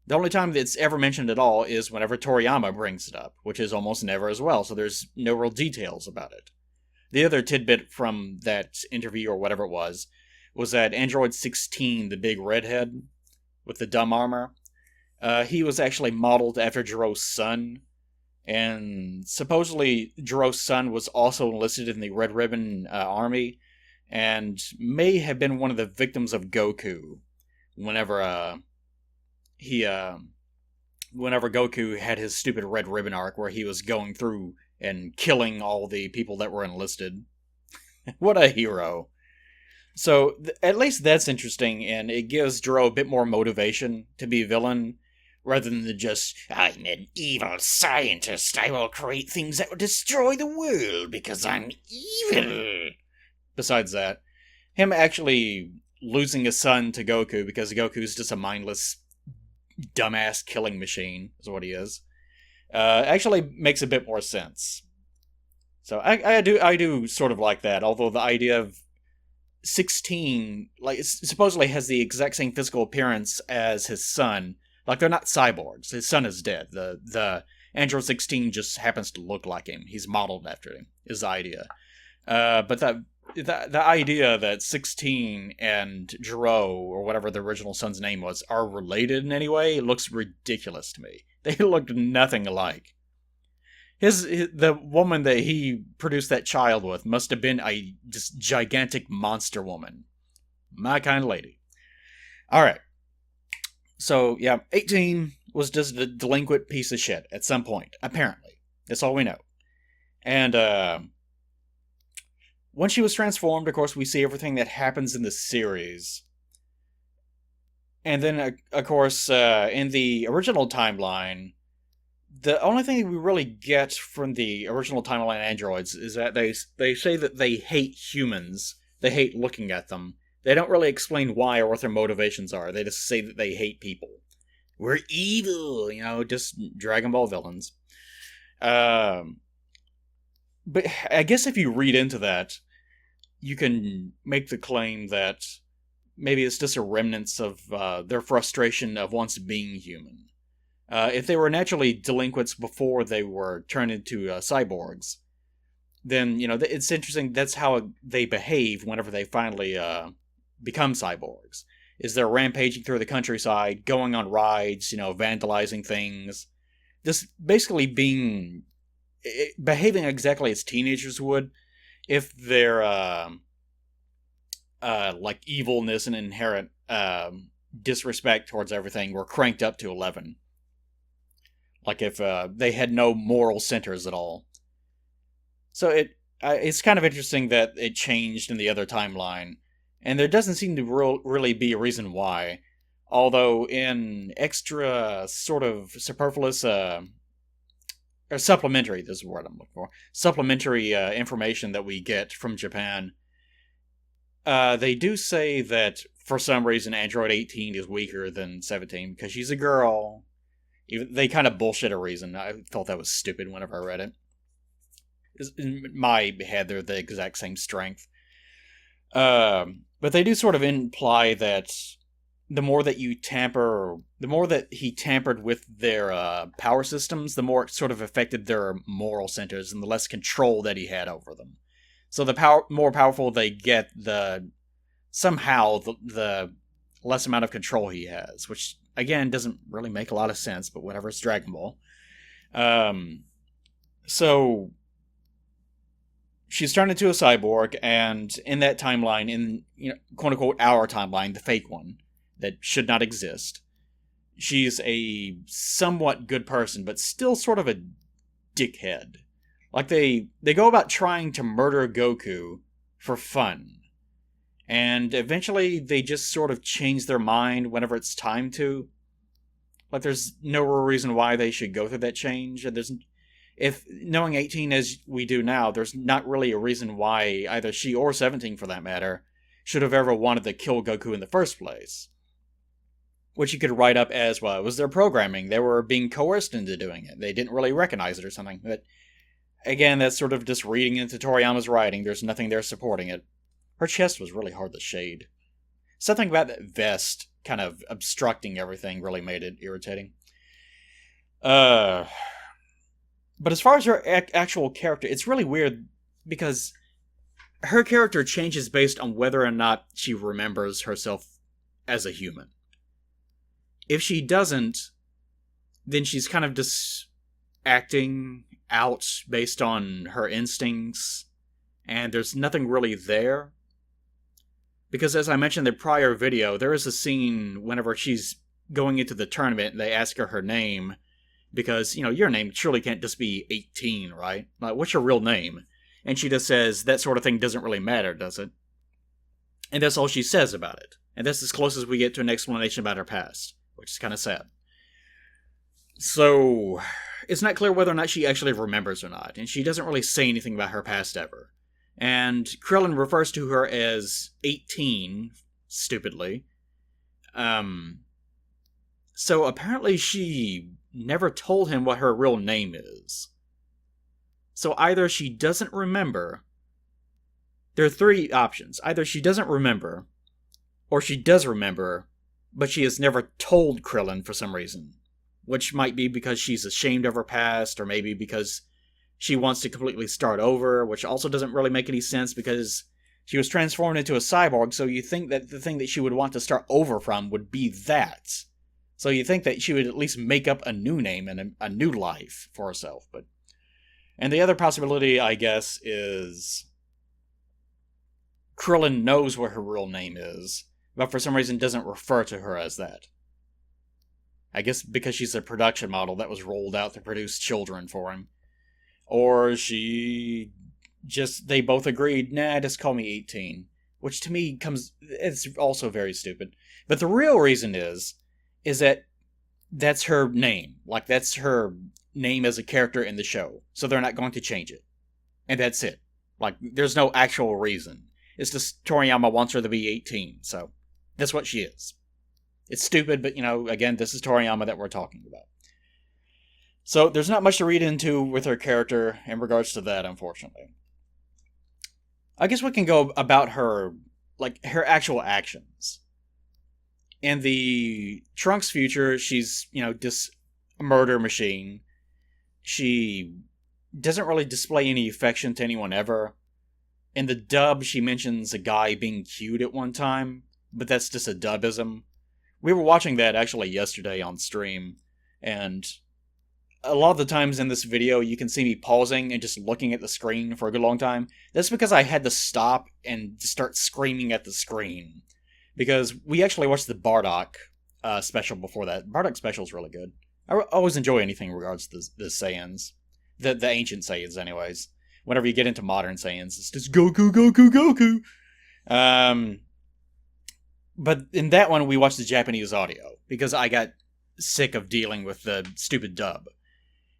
The only time that it's ever mentioned at all is whenever Toriyama brings it up, which is almost never as well, so there's no real details about it. The other tidbit from that interview, or whatever it was that Android 16, the big redhead with the dumb armor, he was actually modeled after Jiro's son, and supposedly Jiro's son was also enlisted in the Red Ribbon Army, and may have been one of the victims of Goku whenever Goku had his stupid Red Ribbon arc where he was going through and killing all the people that were enlisted. What a hero. So, at least that's interesting, and it gives Jiro a bit more motivation to be a villain, rather than just, I'm an evil scientist, I will create things that will destroy the world because I'm evil. Besides that, him actually losing a son to Goku because Goku's just a mindless, dumbass killing machine, is what he is, actually makes a bit more sense. So I do sort of like that, although the idea of 16, like, supposedly has the exact same physical appearance as his son. Like, they're not cyborgs. His son is dead. The Android 16 just happens to look like him. He's modeled after him, is the idea. But the idea that 16 and Jiro, or whatever the original son's name was, are related in any way looks ridiculous to me. They looked nothing alike. The woman that he produced that child with must have been a just gigantic monster woman. My kind of lady. Alright. So, yeah, 18 was just a delinquent piece of shit at some point, apparently. That's all we know. And, when she was transformed, of course, we see everything that happens in the series. And then, of course, in the original timeline, the only thing we really get from the original timeline androids is that they say that they hate humans. They hate looking at them. They don't really explain why or what their motivations are. They just say that they hate people. We're evil, just Dragon Ball villains. But I guess if you read into that, you can make the claim that maybe it's just a remnants of their frustration of once being human. If they were naturally delinquents before they were turned into cyborgs, then, it's interesting that's how they behave whenever they finally become cyborgs. Is they're rampaging through the countryside, going on rides, vandalizing things. Just basically behaving exactly as teenagers would if their, like, evilness and inherent disrespect towards everything were cranked up to 11. Like if they had no moral centers at all. So it's kind of interesting that it changed in the other timeline, and there doesn't seem to really be a reason why. Although in extra sort of superfluous, or supplementary, this is the word I'm looking for, supplementary information that we get from Japan, they do say that for some reason Android 18 is weaker than 17 because she's a girl. They kind of bullshit a reason. I thought that was stupid whenever I read it. In my head, they're the exact same strength. But they do sort of imply that the more that he tampered with their power systems, the more it sort of affected their moral centers and the less control that he had over them. So the more powerful they get, the less amount of control he has, which again, doesn't really make a lot of sense, but whatever, it's Dragon Ball. So she's turned into a cyborg, and in that timeline, in, quote unquote our timeline, the fake one that should not exist, she's a somewhat good person, but still sort of a dickhead. Like they go about trying to murder Goku for fun. And eventually they just sort of change their mind whenever it's time to. Like there's no real reason why they should go through that change. And if knowing 18 as we do now, there's not really a reason why either she or 17 for that matter should have ever wanted to kill Goku in the first place. Which you could write up as, well, it was their programming. They were being coerced into doing it. They didn't really recognize it or something. But again, that's sort of just reading into Toriyama's writing. There's nothing there supporting it. Her chest was really hard to shade. Something about that vest kind of obstructing everything really made it irritating. But as far as her actual character, it's really weird because her character changes based on whether or not she remembers herself as a human. If she doesn't, then she's kind of just acting out based on her instincts, and there's nothing really there. Because as I mentioned in the prior video, there is a scene whenever she's going into the tournament and they ask her name, because, your name surely can't just be 18, right? Like, what's your real name? And she just says, that sort of thing doesn't really matter, does it? And that's all she says about it. And that's as close as we get to an explanation about her past, which is kind of sad. So, it's not clear whether or not she actually remembers or not, and she doesn't really say anything about her past ever. And Krillin refers to her as 18, stupidly. So apparently she never told him what her real name is. So either she doesn't remember. There are three options. Either she doesn't remember, or she does remember, but she has never told Krillin for some reason. Which might be because she's ashamed of her past, or maybe because she wants to completely start over, which also doesn't really make any sense because she was transformed into a cyborg, so you think that the thing that she would want to start over from would be that. So you think that she would at least make up a new name and a new life for herself. And the other possibility, I guess, is Krillin knows what her real name is, but for some reason doesn't refer to her as that. I guess because she's a production model that was rolled out to produce children for him. Or they both agreed, nah, just call me 18. Which to me it's also very stupid. But the real reason is that that's her name. Like, that's her name as a character in the show. So they're not going to change it. And that's it. Like, there's no actual reason. It's just Toriyama wants her to be 18, so that's what she is. It's stupid, but, again, this is Toriyama that we're talking about. So, there's not much to read into with her character in regards to that, unfortunately. I guess we can go about her actual actions. In the Trunks future, she's, just a murder machine. She doesn't really display any affection to anyone ever. In the dub, she mentions a guy being cute at one time, but that's just a dubism. We were watching that actually yesterday on stream, and a lot of the times in this video, you can see me pausing and just looking at the screen for a good long time. That's because I had to stop and start screaming at the screen. Because we actually watched the Bardock special before that. Bardock special is really good. I always enjoy anything in regards to the Saiyans. The ancient Saiyans, anyways. Whenever you get into modern Saiyans, it's just Goku, Goku, Goku! But in that one, we watched the Japanese audio. Because I got sick of dealing with the stupid dub.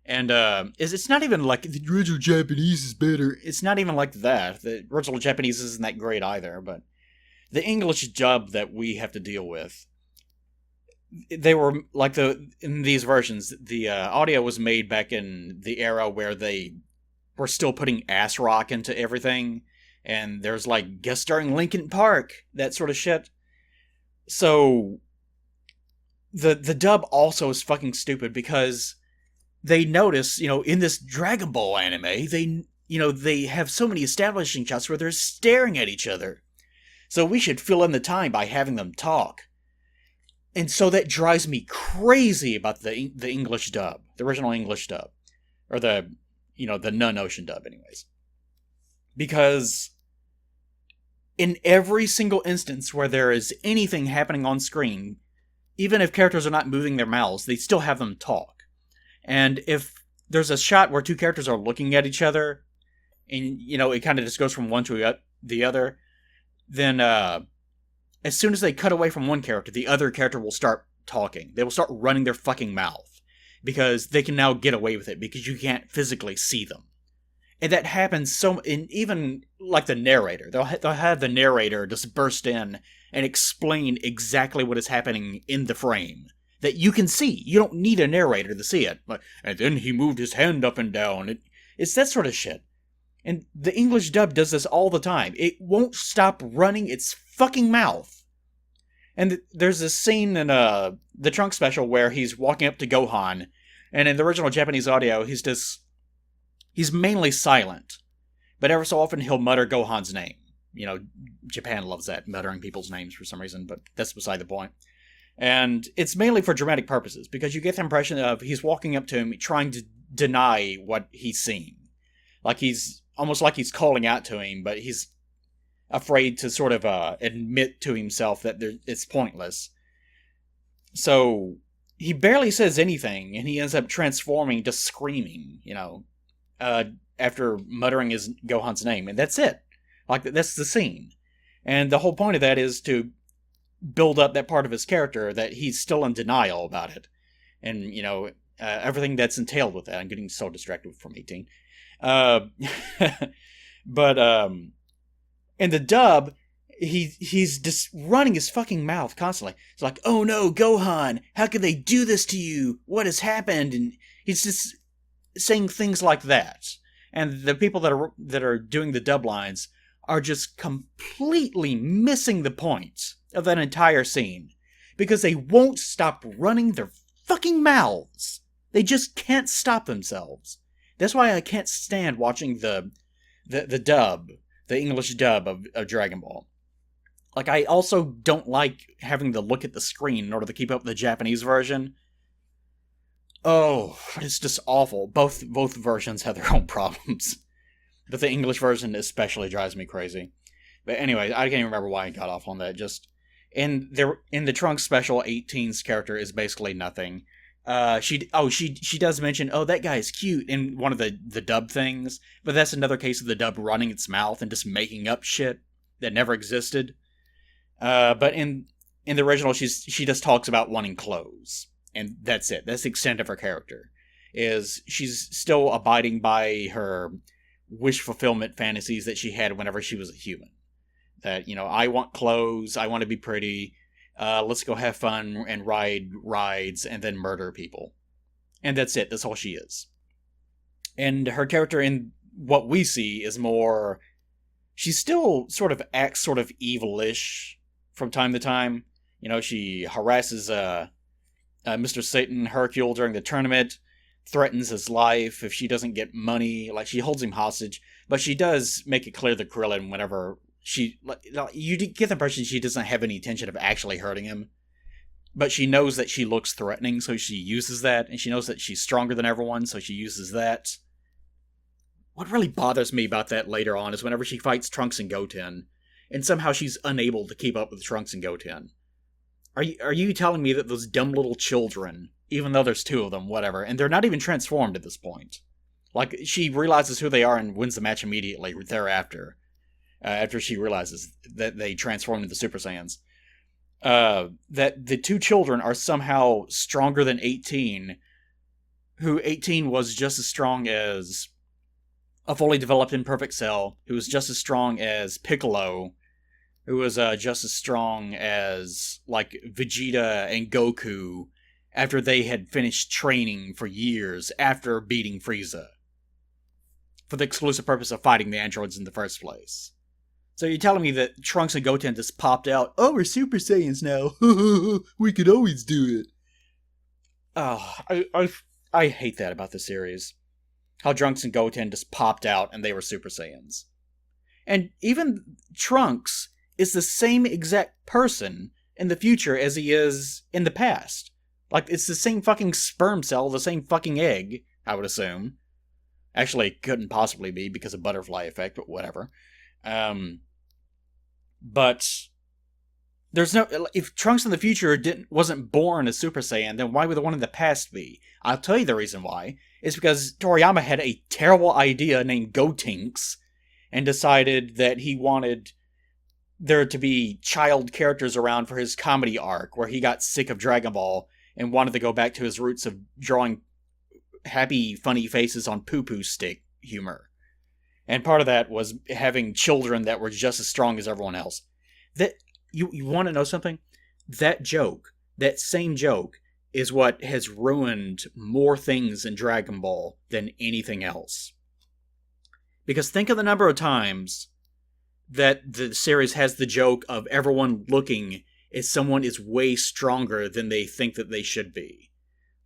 And it's not even like the original Japanese is better. It's not even like that. The original Japanese isn't that great either, but the English dub that we have to deal with, they were like in these versions, the audio was made back in the era where they were still putting ass rock into everything, and there's like guest starring Linkin Park, that sort of shit. So the dub also is fucking stupid because they notice, in this Dragon Ball anime, they have so many establishing shots where they're staring at each other. So we should fill in the time by having them talk. And so that drives me crazy about the English dub, the original English dub, or the non-ocean dub, anyways. Because in every single instance where there is anything happening on screen, even if characters are not moving their mouths, they still have them talk. And if there's a shot where two characters are looking at each other, and it kind of just goes from one to the other, then as soon as they cut away from one character, the other character will start talking. They will start running their fucking mouth. Because they can now get away with it, because you can't physically see them. And that happens even like the narrator. They'll have the narrator just burst in and explain exactly what is happening in the frame. That you can see. You don't need a narrator to see it. And then he moved his hand up and down. It's that sort of shit. And the English dub does this all the time. It won't stop running its fucking mouth. And there's this scene in the Trunks special where he's walking up to Gohan, and in the original Japanese audio, he's mainly silent. But every so often he'll mutter Gohan's name. Japan loves that, muttering people's names for some reason, but that's beside the point. And it's mainly for dramatic purposes, because you get the impression of he's walking up to him, trying to deny what he's seen. Almost like he's calling out to him, but he's afraid to sort of admit to himself that it's pointless. So he barely says anything, and he ends up transforming to screaming, after muttering his Gohan's name, and that's it. That's the scene. And the whole point of that is to build up that part of his character that he's still in denial about it. And, everything that's entailed with that. I'm getting so distracted from 18. But, in the dub, he's just running his fucking mouth constantly. It's like, oh no, Gohan, how could they do this to you? What has happened? And he's just saying things like that. And the people that are doing the dub lines are just completely missing the point of that entire scene. Because they won't stop running their fucking mouths. They just can't stop themselves. That's why I can't stand watching the dub, the English dub of Dragon Ball. I also don't like having to look at the screen in order to keep up with the Japanese version. Oh, it's just awful. Both versions have their own problems. But the English version especially drives me crazy. But anyway, I can't even remember why I got off on that. Just in the Trunks special, 18's character is basically nothing. She does mention, oh, that guy is cute in one of the dub things, but that's another case of the dub running its mouth and just making up shit that never existed. But in the original, she just talks about wanting clothes, and that's it. That's the extent of her character. Is she's still abiding by her wish fulfillment fantasies that she had whenever she was a human. That, I want clothes, I want to be pretty. Let's go have fun and ride rides and then murder people. And that's it. That's all she is. And her character in what we see is more... She still sort of acts sort of evil-ish from time to time. She harasses Mr. Satan Hercule during the tournament, threatens his life if she doesn't get money. She holds him hostage. But she does make it clear to Krillin whenever... you get the impression she doesn't have any intention of actually hurting him, but she knows that she looks threatening, so she uses that, and she knows that she's stronger than everyone, so she uses that. What really bothers me about that later on is whenever she fights Trunks and Goten, and somehow she's unable to keep up with Trunks and Goten. Are you telling me that those dumb little children, even though there's two of them, whatever, and they're not even transformed at this point, she realizes who they are and wins the match immediately thereafter. After she realizes that they transformed into Super Saiyans. That the two children are somehow stronger than 18, who 18 was just as strong as a fully developed Imperfect Cell, who was just as strong as Piccolo, who was just as strong as, Vegeta and Goku, after they had finished training for years after beating Frieza, for the exclusive purpose of fighting the androids in the first place. So you're telling me that Trunks and Goten just popped out, oh, we're Super Saiyans now, we could always do it. Oh, I hate that about the series. How Trunks and Goten just popped out and they were Super Saiyans. And even Trunks is the same exact person in the future as he is in the past. Like, it's the same fucking sperm cell, the same fucking egg, I would assume. Actually, it couldn't possibly be because of butterfly effect, but whatever. But there's no... If Trunks in the future wasn't born a Super Saiyan, then why would the one in the past be? I'll tell you the reason why. It's because Toriyama had a terrible idea named Gotenks, and decided that he wanted there to be child characters around for his comedy arc, where he got sick of Dragonball and wanted to go back to his roots of drawing happy, funny faces on poo-poo stick humor. And part of that was having children that were just as strong as everyone else. That you want to know something? That joke, that same joke, is what has ruined more things in Dragon Ball than anything else. Because think of the number of times that the series has the joke of everyone looking as someone is way stronger than they think that they should be.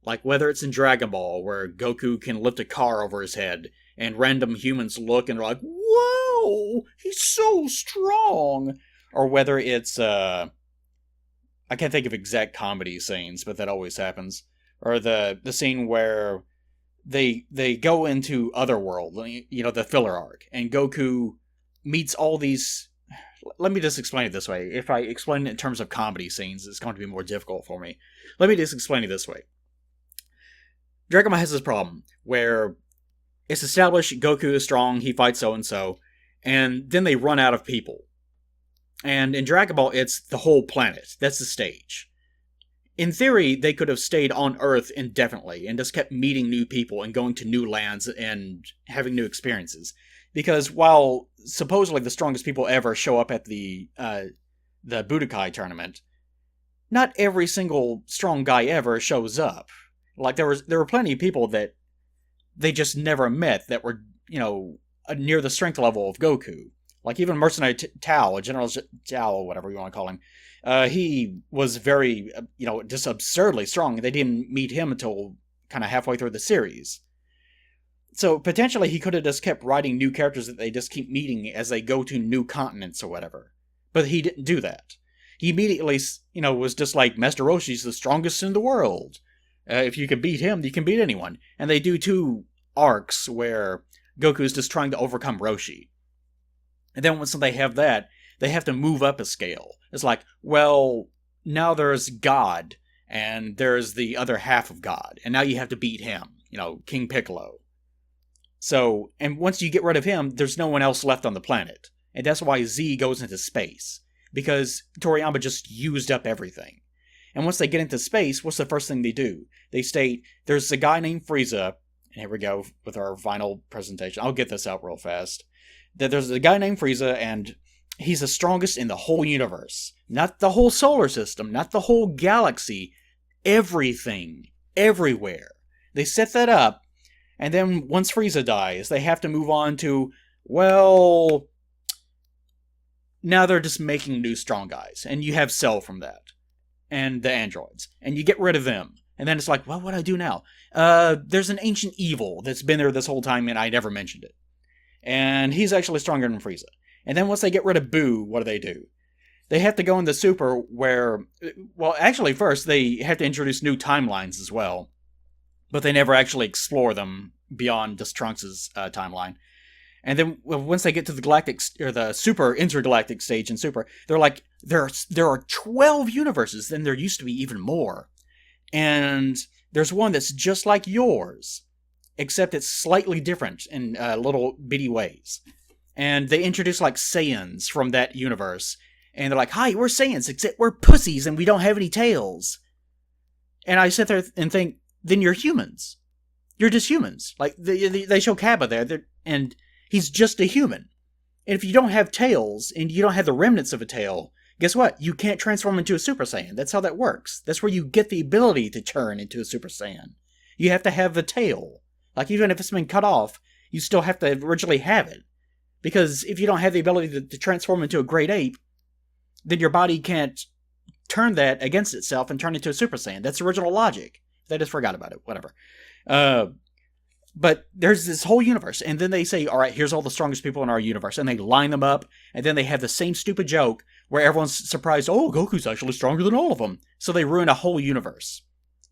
Like whether it's in Dragon Ball, where Goku can lift a car over his head, and random humans look and are like, "Whoa, he's so strong!" Or whether it's, I can't think of exact comedy scenes, but that always happens. Or the scene where they go into Otherworld, the filler arc, and Goku meets all these... Let me just explain it this way. If I explain it in terms of comedy scenes, it's going to be more difficult for me. Let me just explain it this way. Dragon Ball has this problem where it's established Goku is strong, he fights so-and-so, and then they run out of people. And in Dragon Ball, it's the whole planet. That's the stage. In theory, they could have stayed on Earth indefinitely and just kept meeting new people and going to new lands and having new experiences. Because while supposedly the strongest people ever show up at the Budokai tournament, not every single strong guy ever shows up. Like there were plenty of people that they just never met that were, near the strength level of Goku. Like even Mercenary Tao, General Tao, whatever you want to call him, he was very, just absurdly strong. They didn't meet him until kind of halfway through the series. So potentially he could have just kept writing new characters that they just keep meeting as they go to new continents or whatever. But he didn't do that. He immediately, was just like, Master Roshi's the strongest in the world. If you can beat him, you can beat anyone. And they do 2 arcs where Goku's just trying to overcome Roshi. And then once they have that, they have to move up a scale. It's like, well, now there's God, and there's the other half of God, and now you have to beat him, King Piccolo. So, and once you get rid of him, there's no one else left on the planet. And that's why Z goes into space. Because Toriyama just used up everything. And once they get into space, what's the first thing they do? They state, there's a guy named Frieza, and here we go with our final presentation. I'll get this out real fast. That there's a guy named Frieza, and he's the strongest in the whole universe. Not the whole solar system, not the whole galaxy. Everything. Everywhere. They set that up, and then once Frieza dies, they have to move on to, well, now they're just making new strong guys. And you have Cell from that. And the androids. And you get rid of them. And then it's like, well, what do I do now? There's an ancient evil that's been there this whole time, and I never mentioned it. And he's actually stronger than Frieza. And then once they get rid of Boo, what do? They have to go into Super where... Well, actually, first, they have to introduce new timelines as well. But they never actually explore them beyond just Trunks' timeline. And then once they get to the galactic or the super intergalactic stage in Super, they're like, there are 12 universes, then there used to be even more. And there's one that's just like yours, except it's slightly different in little bitty ways. And they introduce like Saiyans from that universe. And they're like, hi, we're Saiyans, except we're pussies and we don't have any tails. And I sit there and think, then you're humans. You're just humans. Like, they show Kappa there, and he's just a human. And if you don't have tails, and you don't have the remnants of a tail, guess what? You can't transform into a Super Saiyan. That's how that works. That's where you get the ability to turn into a Super Saiyan. You have to have the tail. Like, even if it's been cut off, you still have to originally have it. Because if you don't have the ability to transform into a great ape, then your body can't turn that against itself and turn into a Super Saiyan. That's original logic. They just forgot about it. Whatever. But there's this whole universe, and then they say, all right, here's all the strongest people in our universe, and they line them up, and then they have the same stupid joke where everyone's surprised, oh, Goku's actually stronger than all of them. So they ruin a whole universe.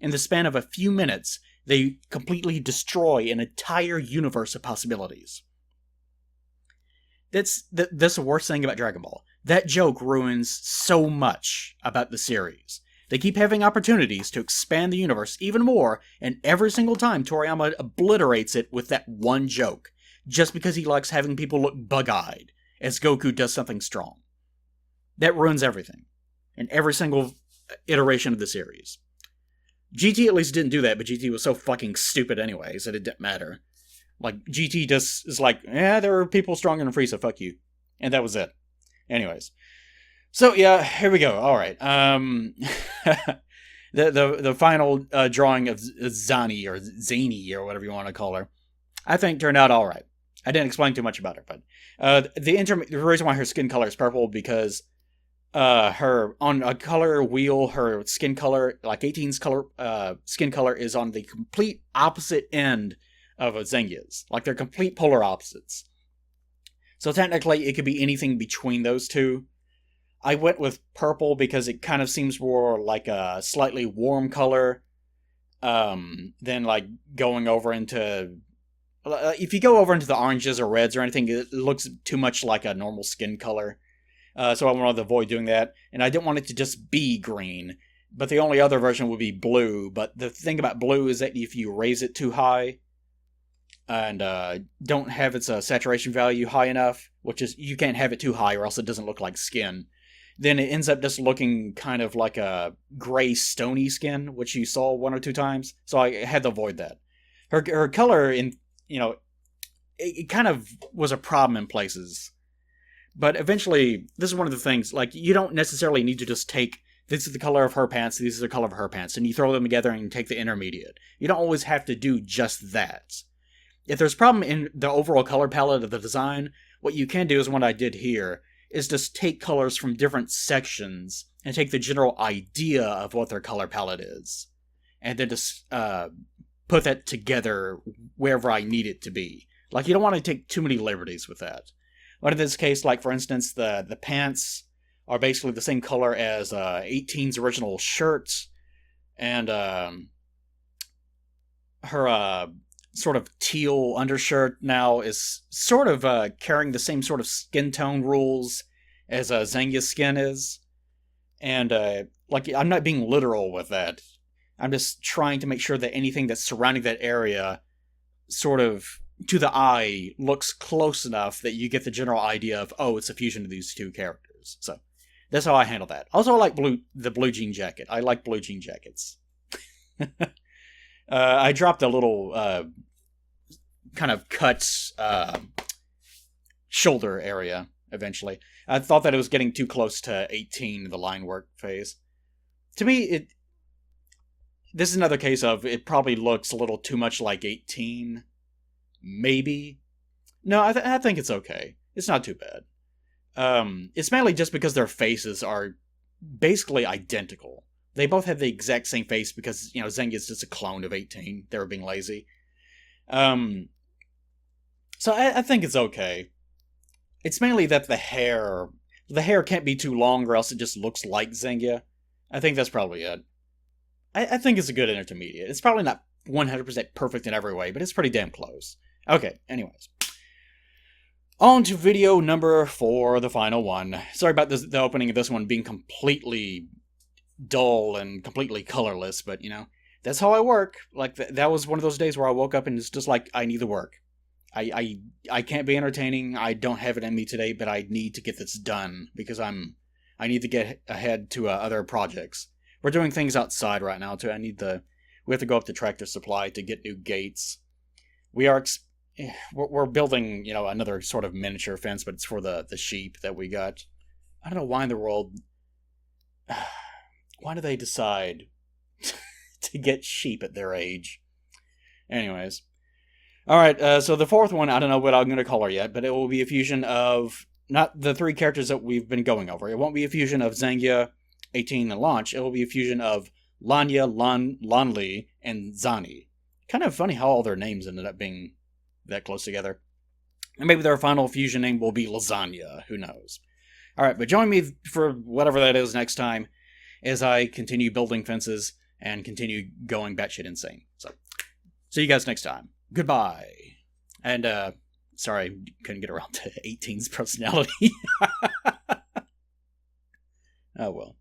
In the span of a few minutes, they completely destroy an entire universe of possibilities. That's the worst thing about Dragon Ball. That joke ruins so much about the series. They keep having opportunities to expand the universe even more, and every single time Toriyama obliterates it with that one joke, just because he likes having people look bug-eyed as Goku does something strong. That ruins everything, in every single iteration of the series. GT at least didn't do that, but GT was so fucking stupid anyways that it didn't matter. Like, GT just is like, yeah, there are people stronger than Frieza, fuck you. And that was it. Anyways. So, yeah, here we go. Alright. The final drawing of Zani, or Zani, or whatever you want to call her, I think turned out alright. I didn't explain too much about her, but the reason why her skin color is purple because her, on a color wheel, her skin color, like 18's color, skin color is on the complete opposite end of Zangya's. Like, they're complete polar opposites. So technically, it could be anything between those two. I went with purple because it kind of seems more like a slightly warm color than, like, going over into... If you go over into the oranges or reds or anything, it looks too much like a normal skin color. So I wanted to avoid doing that. And I didn't want it to just be green. But the only other version would be blue. But the thing about blue is that if you raise it too high and don't have its saturation value high enough, which is, you can't have it too high or else it doesn't look like skin, then it ends up just looking kind of like a gray stony skin, which you saw one or two times. So I had to avoid that. Her color, in it kind of was a problem in places. But eventually, this is one of the things, like, you don't necessarily need to just take, this is the color of her pants, this is the color of her pants, and you throw them together and take the intermediate. You don't always have to do just that. If there's a problem in the overall color palette of the design, what you can do is what I did here, is just take colors from different sections and take the general idea of what their color palette is. And then just put that together wherever I need it to be. Like, you don't want to take too many liberties with that. But in this case, like, for instance, the pants are basically the same color as 18's original shirt, and her sort of teal undershirt now is sort of carrying the same sort of skin tone rules as Zangya's skin is. And, like, I'm not being literal with that. I'm just trying to make sure that anything that's surrounding that area sort of, to the eye, looks close enough that you get the general idea of, oh, it's a fusion of these two characters. So, that's how I handle that. Also, I like the blue jean jacket. I like blue jean jackets. I dropped a little kind of cut shoulder area eventually. I thought that it was getting too close to 18, the line work phase. To me, this is another case of it probably looks a little too much like 18. Maybe. No, I think it's okay. It's not too bad. It's mainly just because their faces are basically identical. They both have the exact same face because, Zangya's just a clone of 18. They were being lazy. So I think it's okay. It's mainly that the hair can't be too long or else it just looks like Zangya. I think that's probably it. I think it's a good intermediate. It's probably not 100% perfect in every way, but it's pretty damn close. Okay, anyways. On to video number 4, the final one. Sorry about the opening of this one being completely dull and completely colorless, but, that's how I work. Like, that was one of those days where I woke up and it's just like, I need to work. I can't be entertaining, I don't have it in me today, but I need to get this done, because I need to get ahead to other projects. We're doing things outside right now, too. We have to go up to Tractor Supply to get new gates. We're building, another sort of miniature fence, but it's for the sheep that we got. I don't know why in the world... Why do they decide to get sheep at their age? Anyways. Alright, so the fourth one, I don't know what I'm going to call her yet, but it will be a fusion of... Not the 3 characters that we've been going over. It won't be a fusion of Zangya, 18, and Launch. It will be a fusion of Lanya, Lanli, and Zani. Kind of funny how all their names ended up being that close together. And maybe their final fusion name will be Lasagna. Who knows? Alright, but join me for whatever that is next time as I continue building fences and continue going batshit insane. So, see you guys next time. Goodbye. And, sorry, couldn't get around to 18's personality. Oh well.